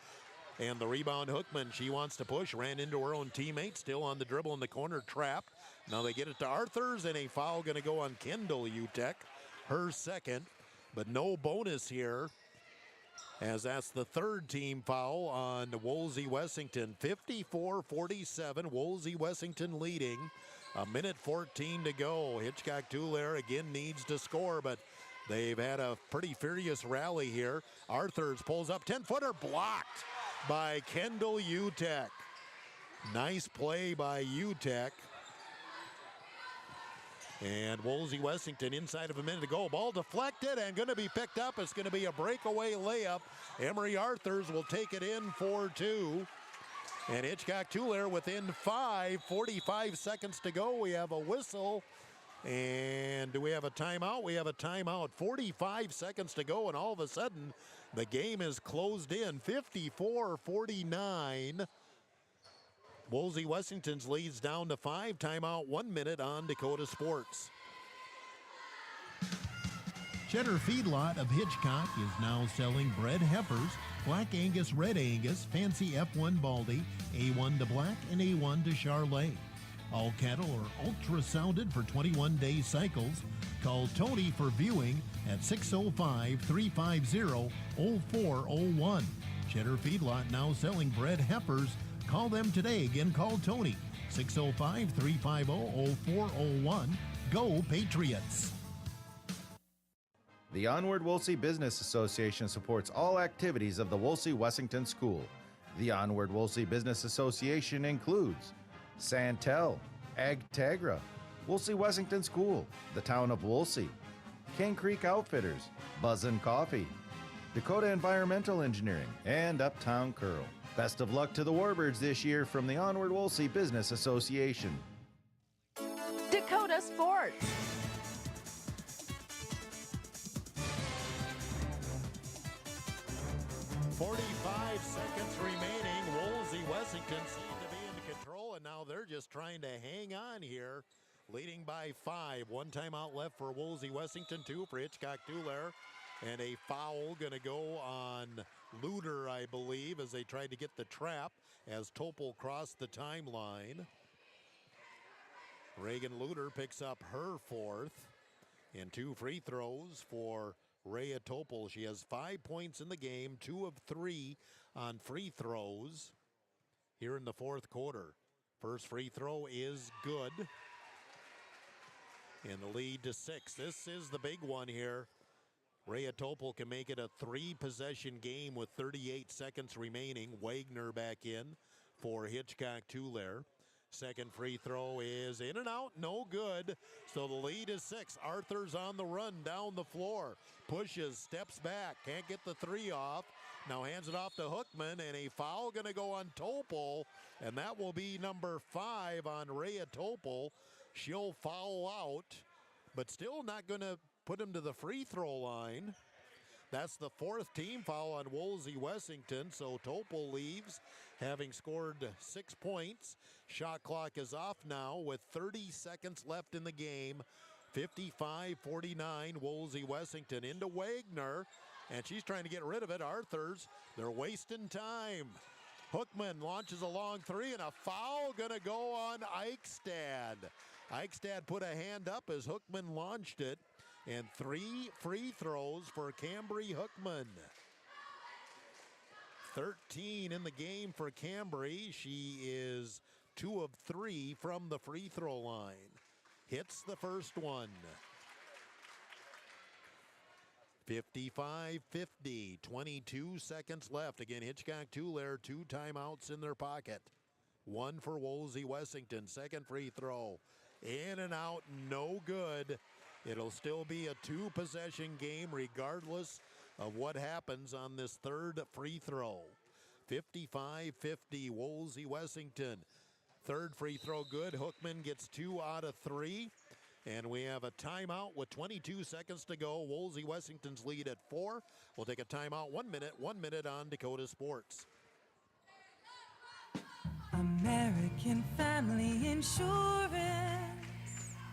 Speaker 1: And the rebound, Hookman, she wants to push, ran into her own teammate, still on the dribble in the corner, trapped. Now they get it to Arthurs, and a foul going to go on Kendall Utek, her 2nd, but no bonus here, as that's the 3rd team foul on Wolsey Wessington. 54-47, Wolsey Wessington leading. 1:14 to go. Hitchcock-Tulare again needs to score, but they've had a pretty furious rally here. Arthurs pulls up, 10-footer blocked by Kendall Utek. Nice play by Utek. And Woolsey Wessington inside of a minute to go. Ball deflected and going to be picked up. It's going to be a breakaway layup. Emery Arthurs will take it in for 2. And Hitchcock-Tulare within 45 seconds to go. We have a whistle. And do we have a timeout? We have a timeout. 45 seconds to go, and all of a sudden, the game is closed in. 54-49. Woolsey Wessington's leads down to 5. Timeout 1 minute on Dakota Sports.
Speaker 5: Cheddar Feedlot of Hitchcock is now selling bred heifers, Black Angus, Red Angus, Fancy F1 Baldy, A1 to Black, and A1 to Charlet. All cattle are ultrasounded for 21-day cycles. Call Tony for viewing at 605-350-0401. Cheddar Feedlot now selling bred heifers. Call them today. Again, call Tony, 605-350-0401. Go Patriots!
Speaker 8: The Onward Wolsey Business Association supports all activities of the Wolsey Wessington School. The Onward Wolsey Business Association includes Santel, Agtegra, Wolsey Wessington School, the Town of Wolsey, Cane Creek Outfitters, Buzzin' Coffee, Dakota Environmental Engineering, and Uptown Curl. Best of luck to the Warbirds this year from the Onward Wolsey Business Association.
Speaker 4: Dakota Sports.
Speaker 1: Seconds remaining. Woolsey Wessington seem to be in control, and now they're just trying to hang on here, leading by 5. 1 timeout left for Woolsey Wessington, 2 for Hitchcock-Tulare, and a foul going to go on Luder, I believe, as they tried to get the trap as Topol crossed the timeline. Reagan Luder picks up her 4th, and 2 free throws for Rhea Topol. She has 5 points in the game, 2 of 3 on free throws here in the 4th quarter. First free throw is good. And the lead to 6. This is the big one here. Rhea Topol can make it a 3-possession game with 38 seconds remaining. Wagner back in for Hitchcock-Tulare. Second free throw is in and out, no good. So the lead is 6. Arthur's on the run down the floor. Pushes, steps back, can't get the 3 off. Now hands it off to Hookman, and a foul going to go on Topol, and that will be number 5 on Rhea Topol. She'll foul out, but still not going to put him to the free throw line. That's the 4th team foul on Woolsey Wessington, so Topol leaves, having scored 6 points. Shot clock is off now with 30 seconds left in the game. 55-49, Woolsey Wessington into Wagner, and she's trying to get rid of it. Arthurs, they're wasting time. Hookman launches a long 3, and a foul gonna go on Eichstad. Eichstad put a hand up as Hookman launched it, and 3 free throws for Cambry Hookman. 13 in the game for Cambry. She is 2 of 3 from the free throw line. Hits the first one. 55-50, 22 seconds left. Again, Hitchcock-Tulare, 2 timeouts in their pocket. 1 for Woolsey Wessington. Second free throw. In and out, no good. It'll still be a 2-possession game regardless of what happens on this 3rd free throw. 55-50, Woolsey Wessington. 3rd free throw good. Hookman gets 2 out of 3. And we have a timeout with 22 seconds to go. Woolsey Wessington's lead at 4. We'll take a timeout. 1 minute on Dakota Sports.
Speaker 12: American Family Insurance.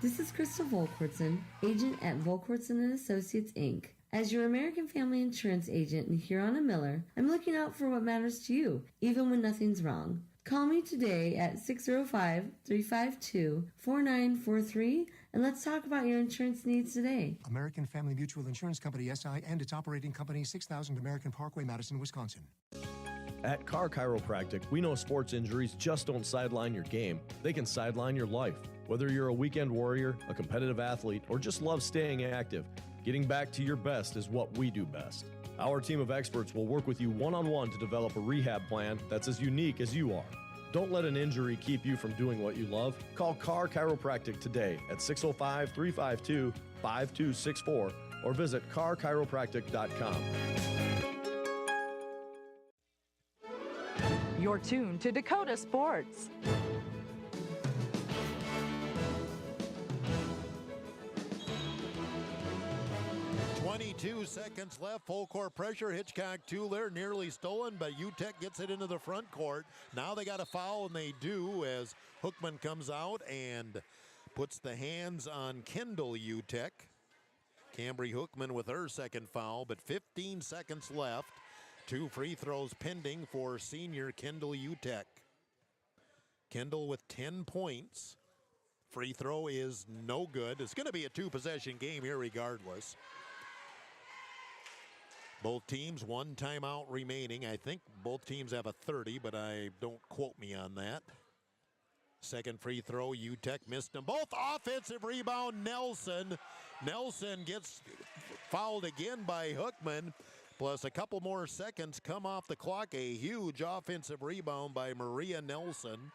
Speaker 13: This is Crystal Volkwartson, agent at Volkwartson & Associates, Inc. As your American Family Insurance agent in Huron and Miller, I'm looking out for what matters to you, even when nothing's wrong. Call me today at 605-352-4943, and let's talk about your insurance needs today.
Speaker 14: American Family Mutual Insurance Company, SI, and its operating company, 6000 American Parkway, Madison, Wisconsin.
Speaker 15: At Car Chiropractic, we know sports injuries just don't sideline your game. They can sideline your life. Whether you're a weekend warrior, a competitive athlete, or just love staying active, getting back to your best is what we do best. Our team of experts will work with you one-on-one to develop a rehab plan that's as unique as you are. Don't let an injury keep you from doing what you love. Call Carr Chiropractic today at 605-352-5264 or visit carchiropractic.com.
Speaker 4: You're tuned to Dakota Sports.
Speaker 1: Two seconds left, full court pressure. Hitchcock-Tuller nearly stolen, but UTEC gets it into the front court. Now they got a foul, and they do as Hookman comes out and puts the hands on Kendall UTEC. Cambry Hookman with her second foul, but 15 seconds left. 2 free throws pending for senior Kendall UTEC. Kendall with 10 points. Free throw is no good. It's going to be a 2-possession game here regardless. Both teams, 1 timeout remaining. I think both teams have a 30, but don't quote me on that. Second free throw, UTEC missed them both. Offensive rebound, Nelson. Nelson gets fouled again by Hookman. Plus a couple more seconds come off the clock. A huge offensive rebound by Maria Nelson.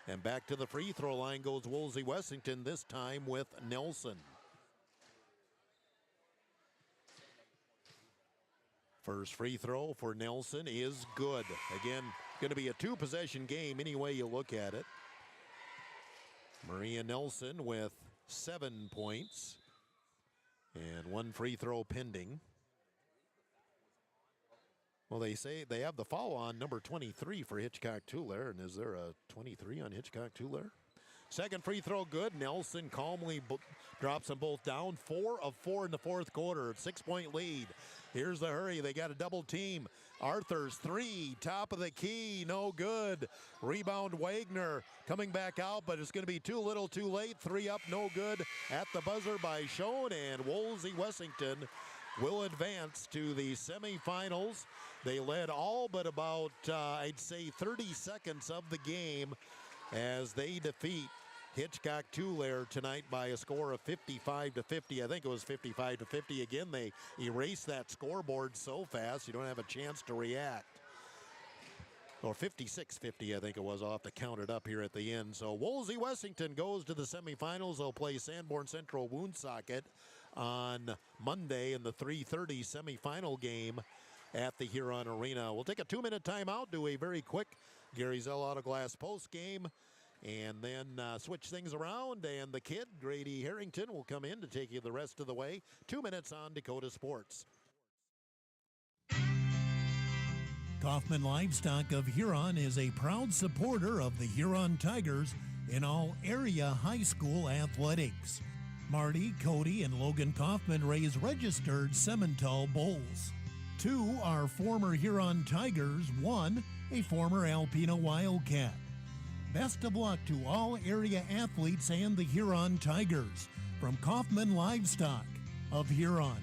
Speaker 1: And back to the free throw line goes Woolsey Wessington, this time with Nelson. First free throw for Nelson is good. Again, going to be a 2-possession game any way you look at it. Maria Nelson with 7 points and 1 free throw pending. Well, they say they have the foul on number 23 for Hitchcock-Tuller, and is there a 23 on Hitchcock-Tuller? Second free throw good. Nelson calmly drops them both down. 4 of 4 in the fourth quarter. 6-point lead. Here's the hurry. They got a double team. Arthur's 3, top of the key, no good. Rebound Wagner coming back out, but it's going to be too little too late. 3 up, no good at the buzzer by Schoen, and Woolsey Wessington will advance to the semifinals. They led all but about, I'd say, 30 seconds of the game as they defeat Hitchcock-Tuller tonight by a score of 55-50. I think it was 55-50. Again, they erased that scoreboard so fast you don't have a chance to react. Or 56-50, I think it was. I'll have to count it up here at the end. So Woolsey Wessington goes to the semifinals. They'll play Sanborn Central Woonsocket on Monday in the 3:30 semifinal game at the Huron Arena. We'll take a 2-minute timeout, do a very quick Gary Zell Auto Glass post game, and then switch things around, and the kid, Grady Harrington, will come in to take you the rest of the way. 2 minutes on Dakota Sports.
Speaker 5: Kaufman Livestock of Huron is a proud supporter of the Huron Tigers in all area high school athletics. Marty, Cody, and Logan Kaufman raise registered Simmental bulls. 2 are former Huron Tigers, 1 a former Alpena Wildcat. Best of luck to all area athletes and the Huron Tigers from Kaufman Livestock of Huron.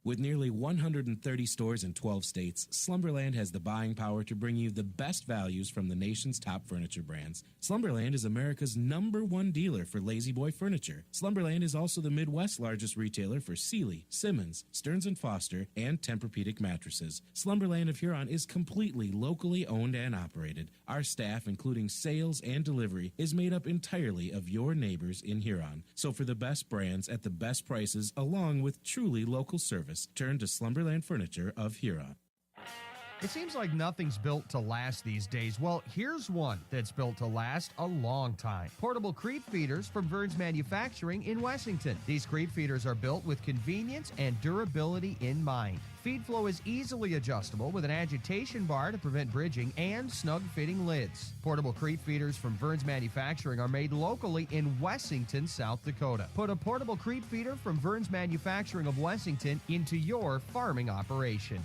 Speaker 16: With nearly 130 stores in 12 states, Slumberland has the buying power to bring you the best values from the nation's top furniture brands. Slumberland is America's #1 dealer for Lazy Boy furniture. Slumberland is also the Midwest's largest retailer for Sealy, Simmons, Stearns & Foster, and Tempur-Pedic mattresses. Slumberland of Huron is completely locally owned and operated. Our staff, including sales and delivery, is made up entirely of your neighbors in Huron. So for the best brands at the best prices, along with truly local service, turn to Slumberland Furniture of Huron.
Speaker 2: It seems like nothing's built to last these days. Well, here's one that's built to last a long time. Portable creep feeders from Verns Manufacturing in Wessington. These creep feeders are built with convenience and durability in mind. Feed flow is easily adjustable with an agitation bar to prevent bridging and snug-fitting lids. Portable creep feeders from Verns Manufacturing are made locally in Wessington, South Dakota. Put a portable creep feeder from Verns Manufacturing of Wessington into your farming operation.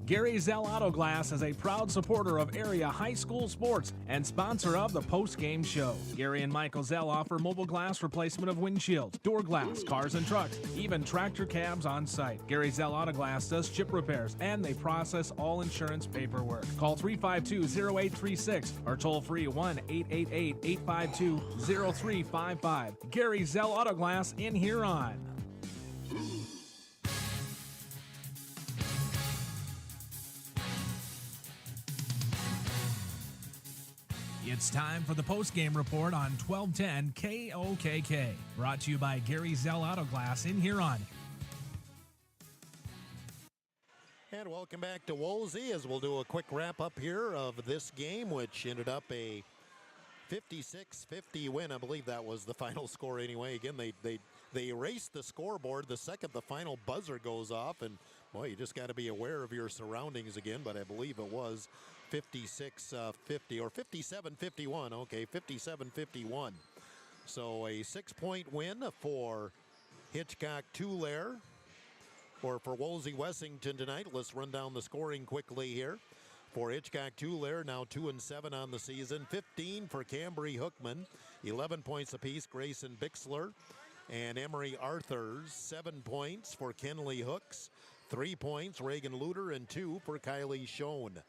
Speaker 6: Gary Zell Auto Glass is a proud supporter of area high school sports and sponsor of the post-game show. Gary and Michael Zell offer mobile glass replacement of windshields, door glass, cars and trucks, even tractor cabs on site. Gary Zell Auto Glass does chip repairs and they process all insurance paperwork. Call 352-0836 or toll free 1-888-852-0355. Gary Zell Auto Glass in Huron. It's time for the post-game report on 1210 KOKK. Brought to you by Gary Zell Auto Glass in Huron.
Speaker 1: And welcome back to Woolsey as we'll do a quick wrap-up here of this game, which ended up a 56-50 win. I believe that was the final score anyway. Again, they erased the scoreboard the second the final buzzer goes off, and boy, you just got to be aware of your surroundings again, but I believe it was 56-50 or 57-51. Okay, 57-51. So a 6-point win for Hitchcock Tulare, or for Wolsey Wessington tonight. Let's run down the scoring quickly here. For Hitchcock Tulare, now 2-7 on the season. 15 for Cambry Hookman. 11 points apiece, Grayson Bixler and Emery Arthurs. 7 points for Kenley Hooks. 3 points, Reagan Luter, and 2 for Kylie Schoen.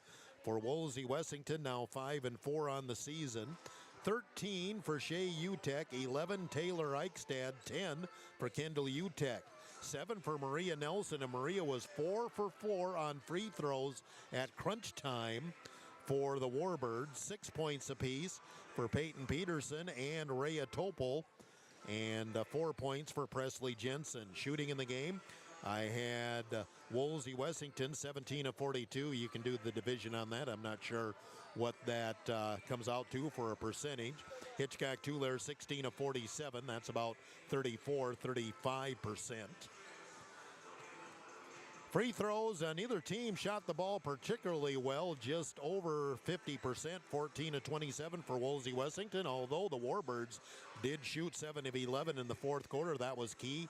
Speaker 1: For Wolsey Wessington, now 5-4 on the season. 13 for Shea Utek. 11 Taylor Eichstad. 10 for Kendall Utek. 7 for Maria Nelson, and Maria was 4 for 4 on free throws at crunch time for the Warbirds. 6 points apiece for Peyton Peterson and Rhea Topol, and 4 points for Presley Jensen. Shooting in the game, I had Wolsey Wessington 17 of 42. You can do the division on that. I'm not sure what that comes out to for a percentage. Hitchcock Tulare 16 of 47. That's about 34-35%. Free throws, neither team shot the ball particularly well, just over 50%, 14 of 27 for Wolsey Wessington, although the Warbirds did shoot 7 of 11 in the fourth quarter. That was key